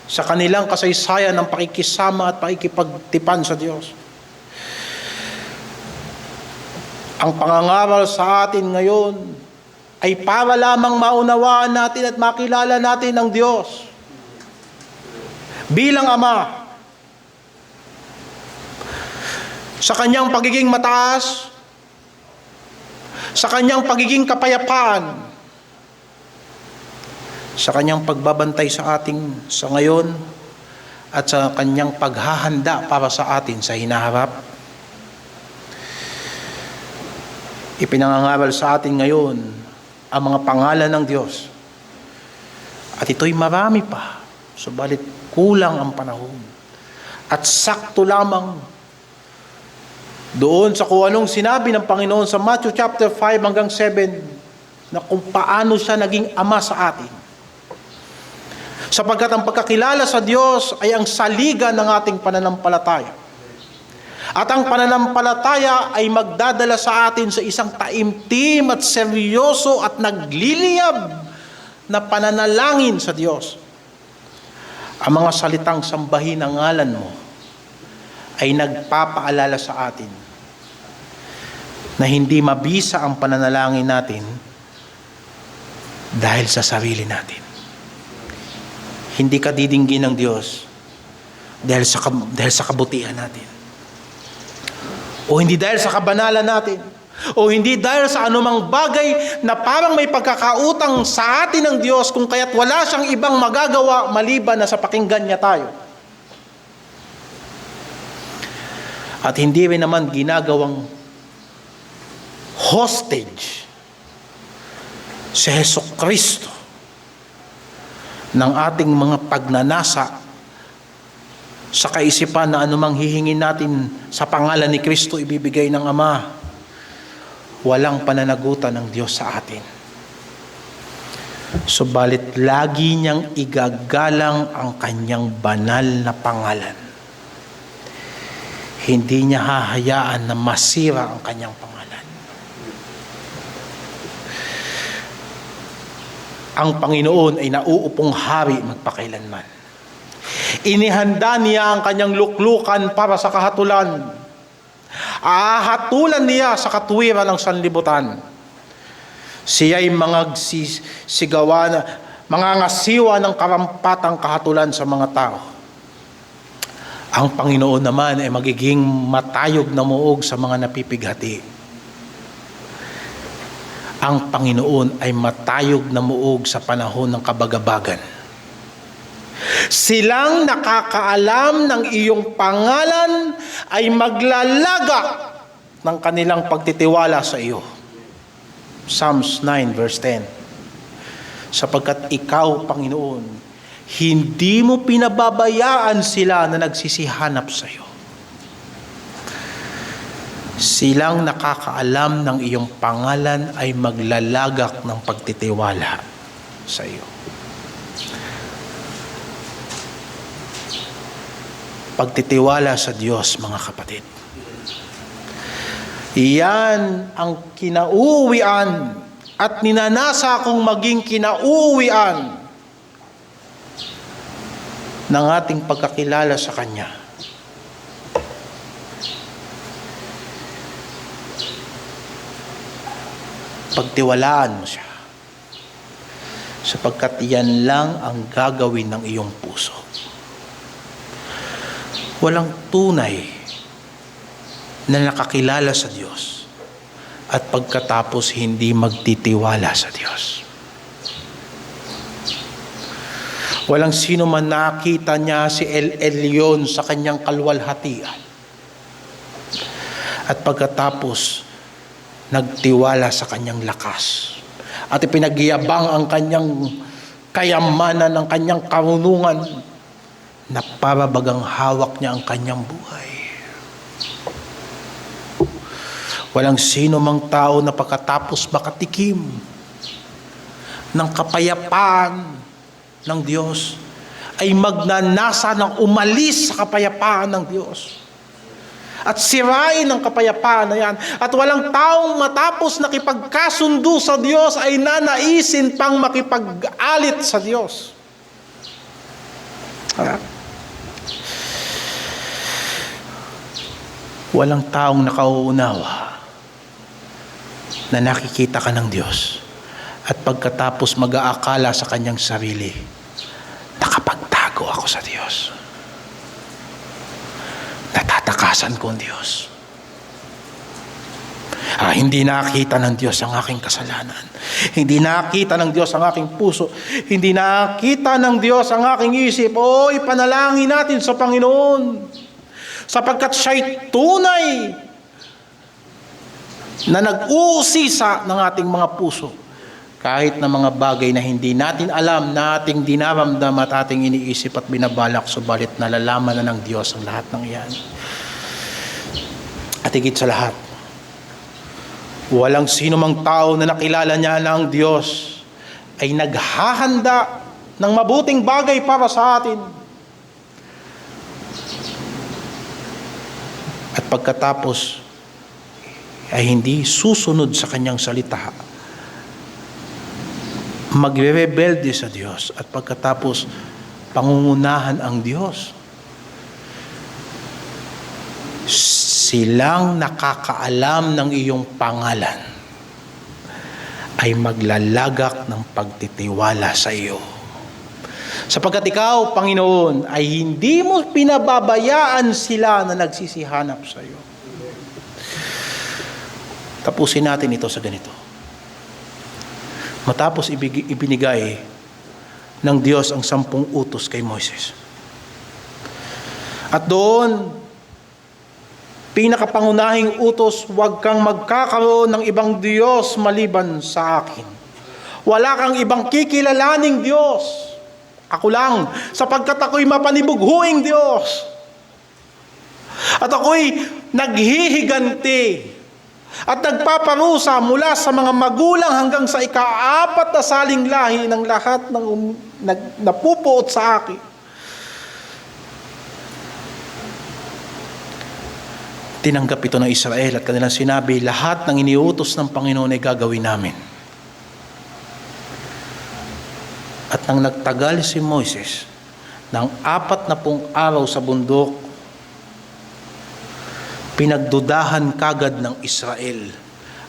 sa kanilang kasaysayan ng pakikisama at pakikipagtipan sa Diyos. Ang pangangaral sa atin ngayon ay para lamang maunawaan natin at makilala natin ang Diyos bilang Ama. Sa Kanyang pagiging mataas, sa Kanyang pagiging kapayapaan, sa Kanyang pagbabantay sa ating sa ngayon, at sa Kanyang paghahanda para sa atin sa hinaharap. Ipinangangaral sa atin ngayon ang mga pangalan ng Diyos. At ito'y marami pa, subalit kulang ang panahon. At sakto lamang doon sa kung anong sinabi ng Panginoon sa Matthew chapter 5 hanggang 7 na kung paano siya naging Ama sa atin. Sapagkat ang pagkakilala sa Diyos ay ang saligan ng ating pananampalataya. At ang pananampalataya ay magdadala sa atin sa isang taimtim at seryoso at nagliliyab na pananalangin sa Diyos. Ang mga salitang sambahin ang ngalan mo ay nagpapaalala sa atin na hindi mabisa ang pananalangin natin dahil sa sarili natin. Hindi ka didinggin ng Diyos dahil sa kabutihan natin. O hindi dahil sa kabanalan natin. O hindi dahil sa anumang bagay na parang may pagkakautang sa atin ng Diyos kung kaya't wala siyang ibang magagawa maliban na sa pakinggan niya tayo. At hindi rin naman ginagawang hostage si Hesukristo ng ating mga pagnanasa sa kaisipan na anumang hihingin natin sa pangalan ni Kristo ibibigay ng Ama. Walang pananagutan ng Diyos sa atin. Subalit lagi niyang igagalang ang kanyang banal na pangalan. Hindi niya hahayaan na masira ang kanyang pangalan. Ang Panginoon ay nauupong hari magpakailanman. Inihanda niya ang kanyang luklukan para sa kahatulan. Ahatulan niya sa katwiran ng sanlibutan. Siya'y mangangasiwa ng karampatang kahatulan sa mga tao. Ang Panginoon naman ay magiging matayog na muog sa mga napipighati. Ang Panginoon ay matayog na muog sa panahon ng kabagabagan. Silang nakakaalam ng iyong pangalan ay maglalaga ng kanilang pagtitiwala sa iyo. Psalms 9 verse 10. Sapagkat ikaw, Panginoon, hindi mo pinababayaan sila na nagsisihanap sa iyo. Silang nakakaalam ng iyong pangalan ay maglalagak ng pagtitiwala sa iyo. Pagtitiwala sa Diyos, mga kapatid. Iyan ang kinauwian at ninanasa kong maging kinauwian ng ating pagkakilala sa Kanya. Pagtiwalaan mo siya, sapagkat yan lang ang gagawin ng iyong puso. Walang tunay na nakakilala sa Diyos at pagkatapos hindi magtitiwala sa Diyos. Walang sino man nakita niya si El Elyon sa kanyang kalwalhatian at pagkatapos nagtiwala sa kanyang lakas at ipinagyabang ang kanyang kayamanan, ang kanyang karunungan na para bagang hawak niya ang kanyang buhay. Walang sino mang tao na pagkatapos makatikim ng kapayapaan ng Diyos ay magnanasa ng umalis sa kapayapaan ng Diyos at sirain ang kapayapaan na yan. At walang taong matapos nakipagkasundo sa Diyos ay nanaisin pang makipag-alit sa Diyos. Walang taong nakauunawa na nakikita ka ng Diyos at pagkatapos mag-aakala sa kanyang sarili, nakapagtago ako sa Diyos. Natatakasan ko ang Diyos. Hindi nakita ng Diyos ang aking kasalanan. Hindi nakita ng Diyos ang aking puso. Hindi nakita ng Diyos ang aking isip. Ipanalangin natin sa Panginoon. Sapagkat siya'y tunay na nag-uusisa ng ating mga puso. Kahit na mga bagay na hindi natin alam, na ating dinaramdam at ating iniisip at binabalak, subalit nalalaman na ng Diyos ang lahat ng iyan. At higit sa lahat, walang sino mang tao na nakilala niya na ang Diyos ay naghahanda ng mabuting bagay para sa atin. At pagkatapos ay hindi susunod sa kanyang salita, magre-rebelde sa Diyos, at pagkatapos pangungunahan ang Diyos. Silang nakakaalam ng iyong pangalan ay maglalagak ng pagtitiwala sa iyo. Sapagkat ikaw, Panginoon, ay hindi mo pinababayaan sila na nagsisihanap sa iyo. Tapusin natin ito sa ganito. Matapos ibinigay ng Diyos ang 10 utos kay Moises. At doon, pinakapangunahing utos, huwag kang magkakaroon ng ibang Diyos maliban sa akin. Wala kang ibang kikilalaning Diyos. Ako lang, sapagkat ako'y mapanibughuing Diyos. At ako'y naghihiganti at nagpaparusa mula sa mga magulang hanggang sa ika-4 na saling lahi ng lahat ng napupuot sa akin. Tinanggap ito ng Israel at kanilang sinabi, lahat ng iniutos ng Panginoon ay gagawin namin. At nang nagtagal si Moises ng 40 araw sa bundok, pinagdudahan kagad ng Israel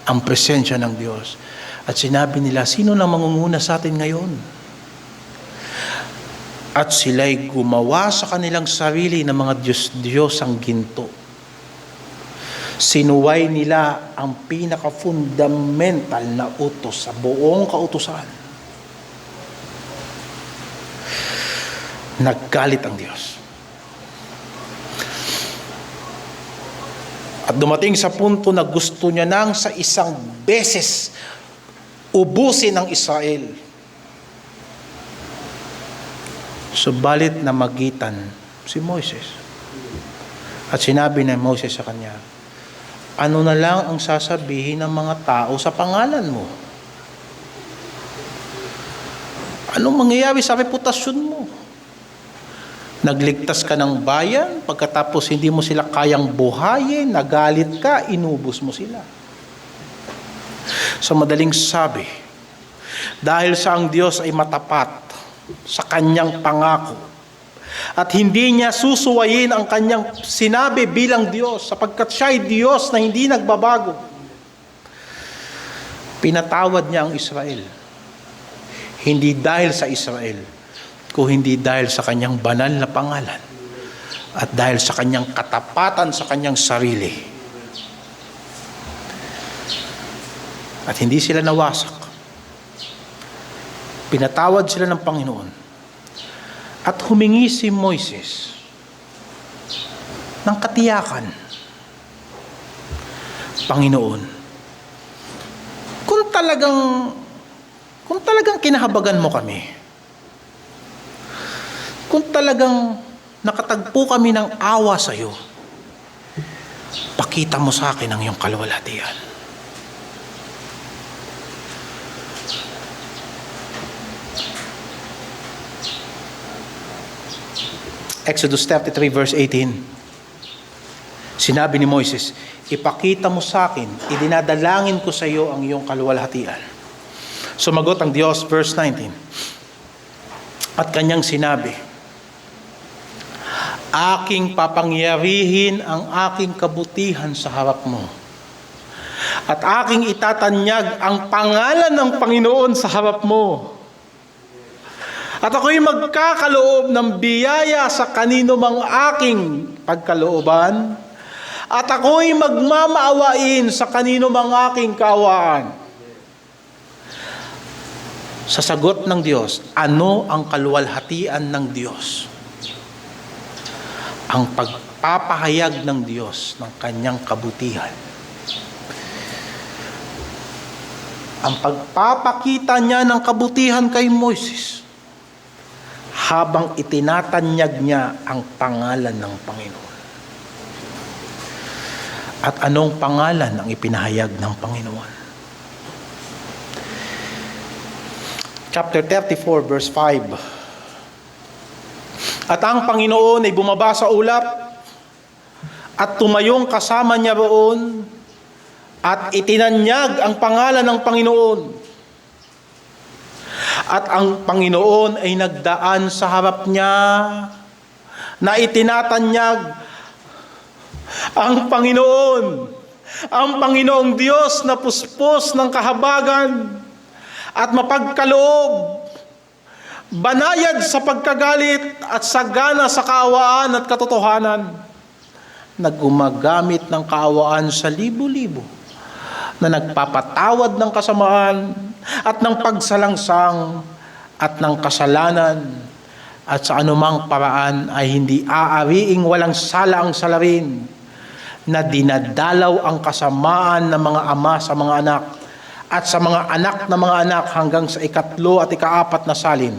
ang presensya ng Diyos. At sinabi nila, sino na mangunguna sa atin ngayon? At sila'y gumawa sa kanilang sarili ng mga Diyos ang ginto. Sinuway nila ang pinaka-fundamental na utos sa buong kautusan. Naggalit ang Diyos. At dumating sa punto na gusto niya nang sa isang beses ubusin ang Israel. Subalit namagitan si Moises. At sinabi ni Moises sa kanya, ano na lang ang sasabihin ng mga tao sa pangalan mo? Anong mangyayari sa reputasyon mo? Nagligtas ka ng bayan, pagkatapos hindi mo sila kayang buhayin, nagalit ka, inubos mo sila. Sa madaling sabi, dahil sa ang Diyos ay matapat sa kanyang pangako at hindi niya susuwayin ang kanyang sinabi bilang Diyos sapagkat siya ay Diyos na hindi nagbabago, pinatawad niya ang Israel. Hindi dahil sa Israel, kung hindi dahil sa kanyang banal na pangalan at dahil sa kanyang katapatan sa kanyang sarili. At hindi sila nawasak. Pinatawad sila ng Panginoon. At humingi si Moises ng katiyakan. Panginoon, kung talagang kinahabagan mo kami, kung talagang nakatagpo kami ng awa sa iyo, pakita mo sa akin ang iyong kaluwalhatian. Exodus 33 verse 18. Sinabi ni Moises, ipakita mo sa akin, idinadalangin ko sa iyo ang iyong kaluwalhatian. Sumagot ang Diyos, verse 19. At kanyang sinabi, aking papangyarihin ang aking kabutihan sa harap mo. At aking itatanyag ang pangalan ng Panginoon sa harap mo. At ako'y magkakaloob ng biyaya sa kanino mang aking pagkalooban. At ako'y magmamaawain sa kanino mang aking kaawaan. Sa sagot ng Diyos, ano ang kaluwalhatian ng Diyos? Ang pagpapahayag ng Diyos ng kanyang kabutihan. Ang pagpapakita niya ng kabutihan kay Moises habang itinatanyag niya ang pangalan ng Panginoon. At anong pangalan ang ipinahayag ng Panginoon? Chapter 34 verse 5. At ang Panginoon ay bumaba sa ulap at tumayong kasama niya roon at itinanyag ang pangalan ng Panginoon. At ang Panginoon ay nagdaan sa harap niya na itinatanyag ang Panginoong Diyos na puspos ng kahabagan at mapagkaloob, banayad sa pagkagalit at sagana sa kaawaan at katotohanan, na gumagamit ng kaawaan sa libo-libo, na nagpapatawad ng kasamaan at ng pagsalangsang at ng kasalanan, at sa anumang paraan ay hindi aariing walang sala ang salarin, na dinadalaw ang kasamaan ng mga ama sa mga anak at sa mga anak na mga anak hanggang sa 3 at 4 na salin.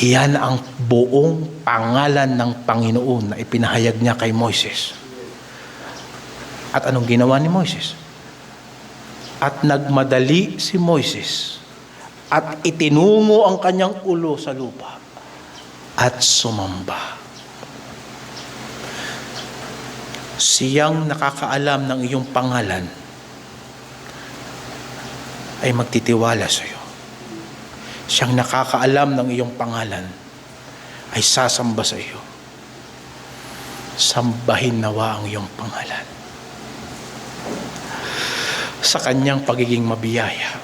Iyan ang buong pangalan ng Panginoon na ipinahayag niya kay Moises. At anong ginawa ni Moises? At nagmadali si Moises at itinungo ang kanyang ulo sa lupa at sumamba. Siyang nakakaalam ng iyong pangalan ay magtitiwala sa iyo. siyang nakakaalam ng iyong pangalan, ay sasamba sa iyo. Sambahin nawa ang iyong pangalan. Sa kanyang pagiging mabiyaya,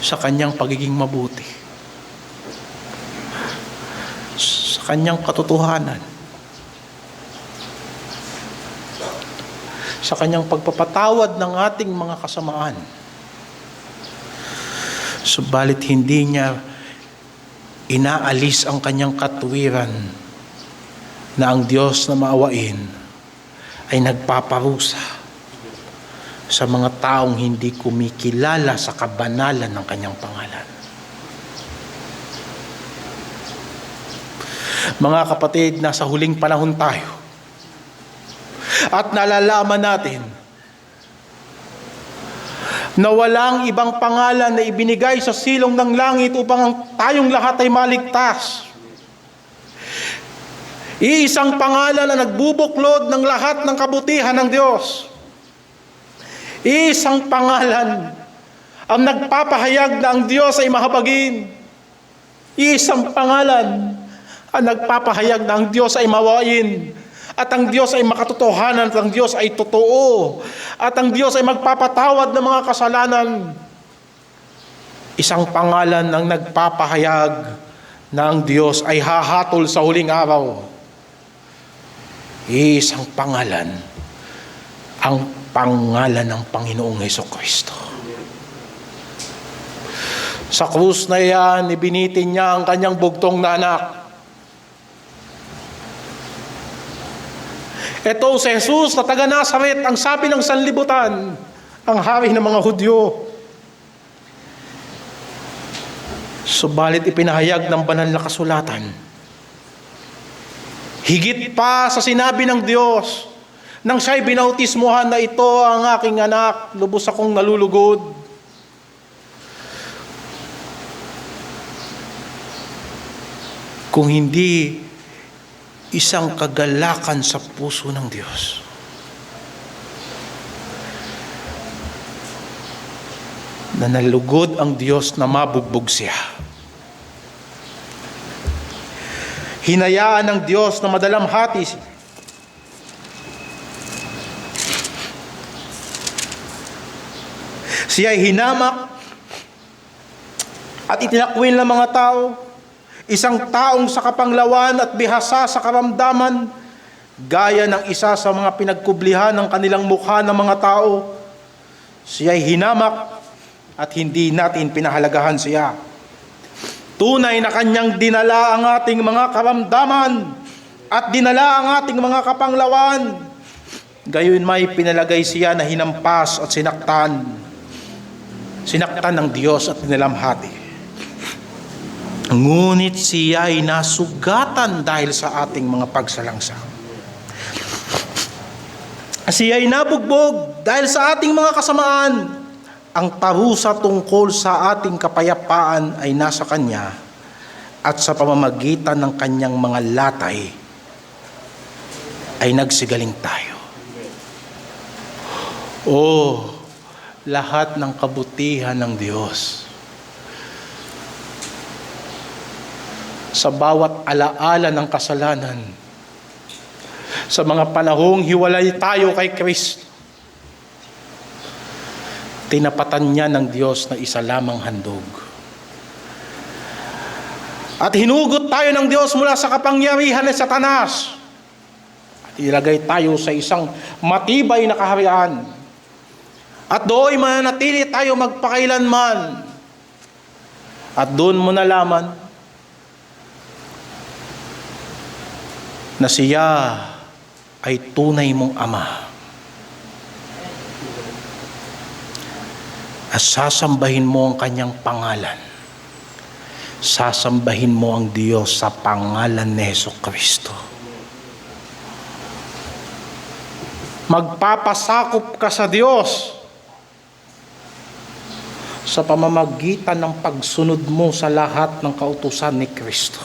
sa kanyang pagiging mabuti, sa kanyang katotohanan, sa kanyang pagpapatawad ng ating mga kasamaan. Subalit hindi niya inaalis ang kanyang katuwiran na ang Diyos na maawain ay nagpaparusa sa mga taong hindi kumikilala sa kabanalan ng kanyang pangalan. Mga kapatid, nasa huling panahon tayo at nalalaman natin na walang ibang pangalan na ibinigay sa silong ng langit upang tayong lahat ay maligtas. Iisang pangalan na nagbubuklod ng lahat ng kabutihan ng Diyos. Iisang pangalan ang nagpapahayag na ang Diyos ay mahabagin. Iisang pangalan ang nagpapahayag na ang Diyos ay mawain. At ang Diyos ay makatotohanan, at ang Diyos ay totoo, at ang Diyos ay magpapatawad ng mga kasalanan. Isang pangalan ang nagpapahayag na ang Diyos ay hahatol sa huling araw. Isang pangalan, ang pangalan ng Panginoong Hesukristo. Sa krus na iyan, ibinitin niya ang kanyang bugtong na anak. Ito si Jesus na taga Nazaret, ang sabi ng sanlibutan, ang hari ng mga Hudyo. Subalit ipinahayag ng banal na kasulatan, higit pa sa sinabi ng Diyos, nang siya'y binautismuhan na ito ang aking anak, lubos akong nalulugod. Kung hindi isang kagalakan sa puso ng Diyos, na nalugod ang Diyos na mabugbog siya. Hinayaan ng Diyos na madalamhati siya'y hinamak at itinakwil ng mga tao. Isang taong sa kapanglawan at bihasa sa karamdaman, gaya ng isa sa mga pinagkublihan ng kanilang mukha ng mga tao. Siya'y hinamak at hindi natin pinahalagahan siya. Tunay na kanyang dinala ang ating mga karamdaman at dinala ang ating mga kapanglawan. Gayon may pinalagay siya na hinampas at sinaktan. Sinaktan ng Diyos at nilamhati. Ngunit siya ay nasugatan dahil sa ating mga pagsalangsang. Siya ay nabugbog dahil sa ating mga kasamaan. Ang parusa tungkol sa ating kapayapaan ay nasa Kanya, at sa pamamagitan ng Kanyang mga latay ay nagsigaling tayo. Lahat ng kabutihan ng Diyos, sa bawat alaala ng kasalanan, sa mga panahong hiwalay tayo kay Kristo, tinapatan niya ng Diyos na isa lamang handog. At hinugot tayo ng Diyos mula sa kapangyarihan ng Satanas. At ilagay tayo sa isang matibay na kaharian. At doon mananatili tayo magpakailanman. At doon mo nalaman na siya ay tunay mong Ama. At sasambahin mo ang kanyang pangalan. Sasambahin mo ang Diyos sa pangalan ni Hesukristo. Magpapasakop ka sa Diyos sa pamamagitan ng pagsunod mo sa lahat ng kautusan ni Kristo.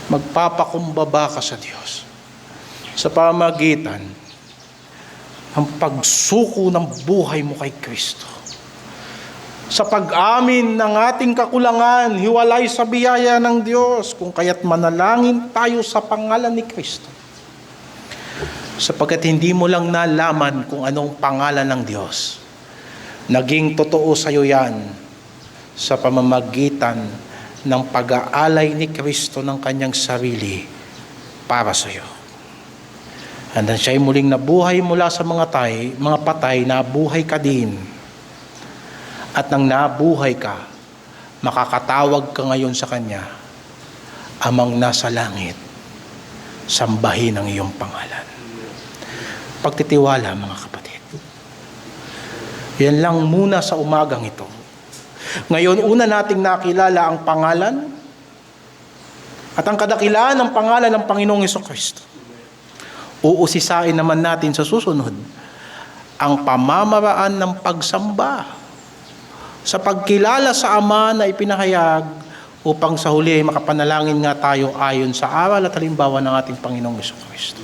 Magpapakumbaba ka sa Diyos sa pamamagitan ng pagsuko ng buhay mo kay Kristo. sa pag-amin ng ating kakulangan, hiwalay sa biyaya ng Diyos, kung kaya't manalangin tayo sa pangalan ni Kristo. Sapagkat hindi mo lang nalaman kung anong pangalan ng Diyos. Naging totoo sa iyo yan sa pamamagitan ng pag-aalay ni Kristo ng kanyang sarili para sa iyo. And then siya'y muling nabuhay mula sa mga patay, nabuhay ka din. At nang nabuhay ka, makakatawag ka ngayon sa Kanya, Amang nasa langit, sambahin ang iyong pangalan. Pagtitiwala, mga kapatid. Yan lang muna sa umagang ito. Ngayon, una nating nakilala ang pangalan at ang kadakilaan ng pangalan ng Panginoong Hesukristo. Uusisain naman natin sa susunod ang pamamaraan ng pagsamba sa pagkilala sa Ama na ipinahayag upang sa huli ay makapanalangin nga tayo ayon sa aral at halimbawa ng ating Panginoong Hesukristo.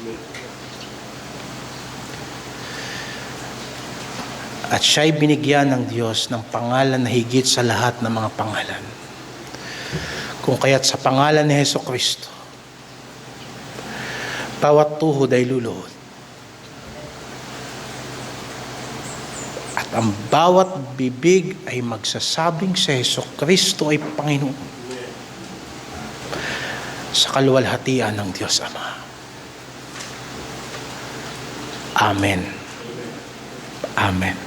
At siya'y binigyan ng Diyos ng pangalan na higit sa lahat ng mga pangalan. Kung kaya't sa pangalan ni Hesukristo, bawat tuhod ay luluhod. At ang bawat bibig ay magsasabing si Hesukristo ay Panginoon. Sa kaluwalhatian ng Diyos Ama. Amen. Amen.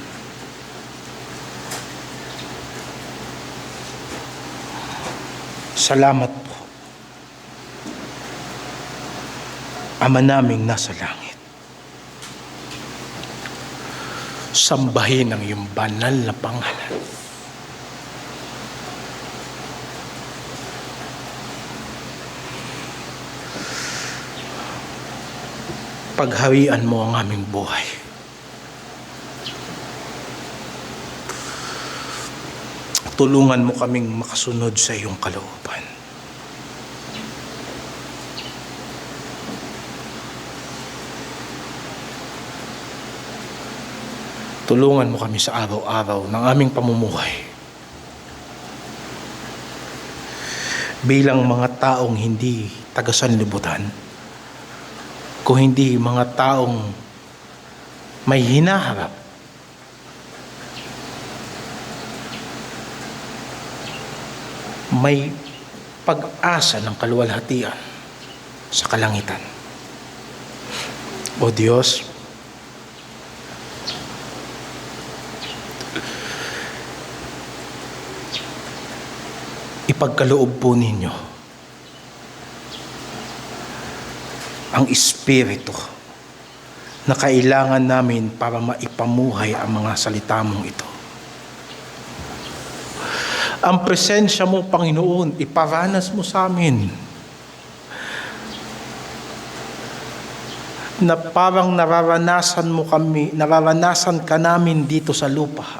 Salamat po, Ama naming nasa langit. Sambahin ang iyong banal na pangalan. Pagharian mo ang aming buhay. Tulungan mo kaming makasunod sa iyong kalooban. Tulungan mo kami sa araw-araw ng aming pamumuhay. Bilang mga taong hindi taga-sanlibutan, kung hindi mga taong may hinaharap, may pag-asa ng kaluwalhatian sa kalangitan. O Diyos, ipagkaloob po ninyo ang Espiritu na kailangan namin para maipamuhay ang mga salita mong ito. Ang presensya mo, Panginoon, iparanas mo sa amin na parang nararanasan ka namin dito sa lupa.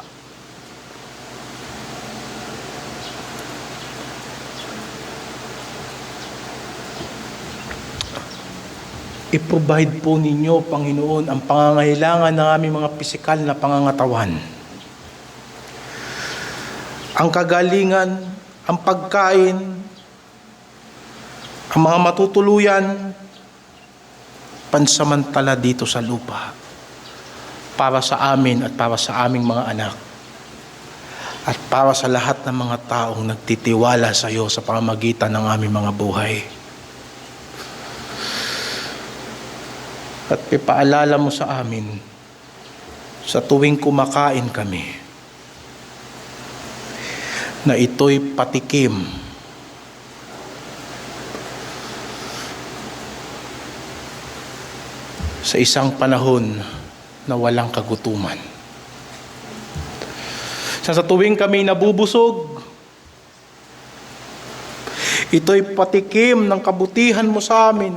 I-provide po ninyo, Panginoon, ang pangangailangan ng aming mga pisikal na pangangatawan. Ang kagalingan, ang pagkain, ang mga matutuluyan, pansamantala dito sa lupa, para sa amin at para sa aming mga anak, at para sa lahat ng mga taong nagtitiwala sa iyo sa pamamagitan ng aming mga buhay. At ipaalala mo sa amin, sa tuwing kumakain kami, na ito'y patikim sa isang panahon na walang kagutuman. Sa tuwing kami nabubusog, ito'y patikim ng kabutihan mo sa amin,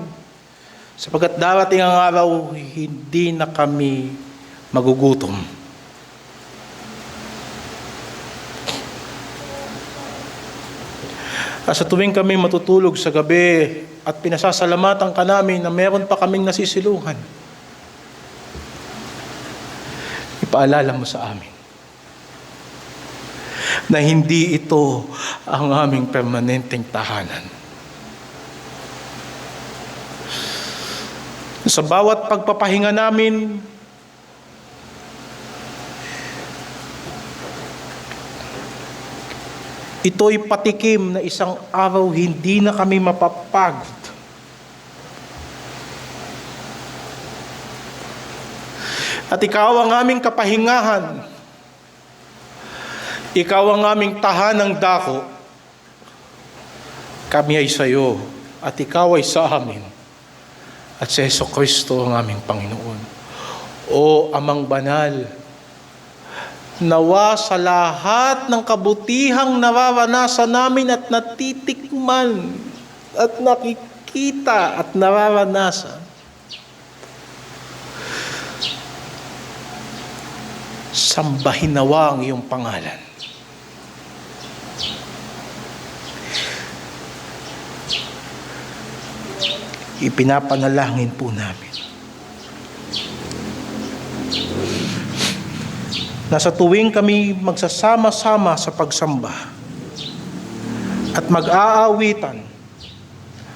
sapagkat darating ang araw, hindi na kami magugutom. At sa tuwing kami matutulog sa gabi at pinasasalamatan ka namin na meron pa kaming nasisilungan, ipaalala mo sa amin na hindi ito ang aming permanenteng tahanan. Sa bawat pagpapahinga namin, ito'y patikim na isang araw hindi na kami mapapagod. At ikaw ang aming kapahingahan. Ikaw ang aming tahanang dako. Kami ay sa iyo at ikaw ay sa amin. At si Jesucristo ang aming Panginoon. O Amang Banal, nawa sa lahat ng kabutihang nararanasan namin at natitikman at nakikita at nararanasan, sambahin nawa ang iyong pangalan. Ipinapanalangin po namin na sa tuwing kami magsasama-sama sa pagsamba at mag-aawitan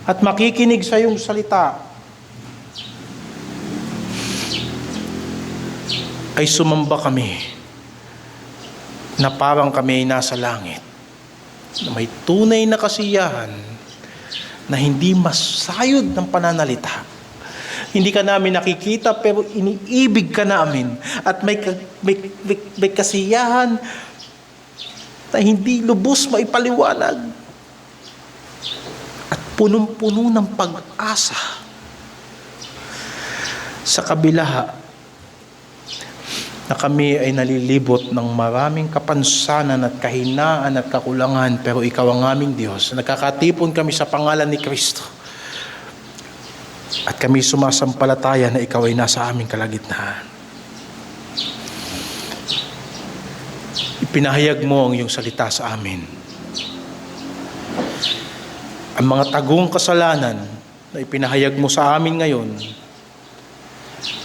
at makikinig sa iyong salita, ay sumamba kami na parang kami ay nasa langit, na may tunay na kasiyahan na hindi masayod ng pananalita. Hindi ka namin nakikita pero iniibig ka namin at may kasiyahan na hindi lubos maipaliwanag at punong-puno ng pag-asa sa kabila na kami ay nalilibot ng maraming kapansanan at kahinaan at kakulangan, pero ikaw ang aming Diyos. Nagkakatipon kami sa pangalan ni Kristo. At kami sumasampalataya na ikaw ay nasa aming kalagitnaan. Ipinahayag mo ang iyong salita sa amin. Ang mga tagong kasalanan na ipinahayag mo sa amin ngayon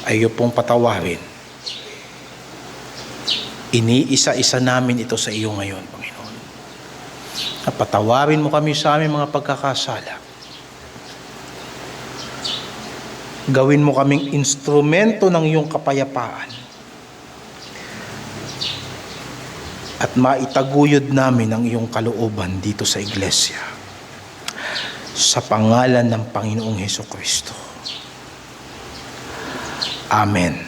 ay iyong pong patawarin. Iniisa-isa namin ito sa iyo ngayon, Panginoon. Napatawarin mo kami sa aming mga pagkakasala. Gawin mo kaming instrumento ng iyong kapayapaan. At maitaguyod namin ang iyong kalooban dito sa iglesia. Sa pangalan ng Panginoong Hesukristo. Amen.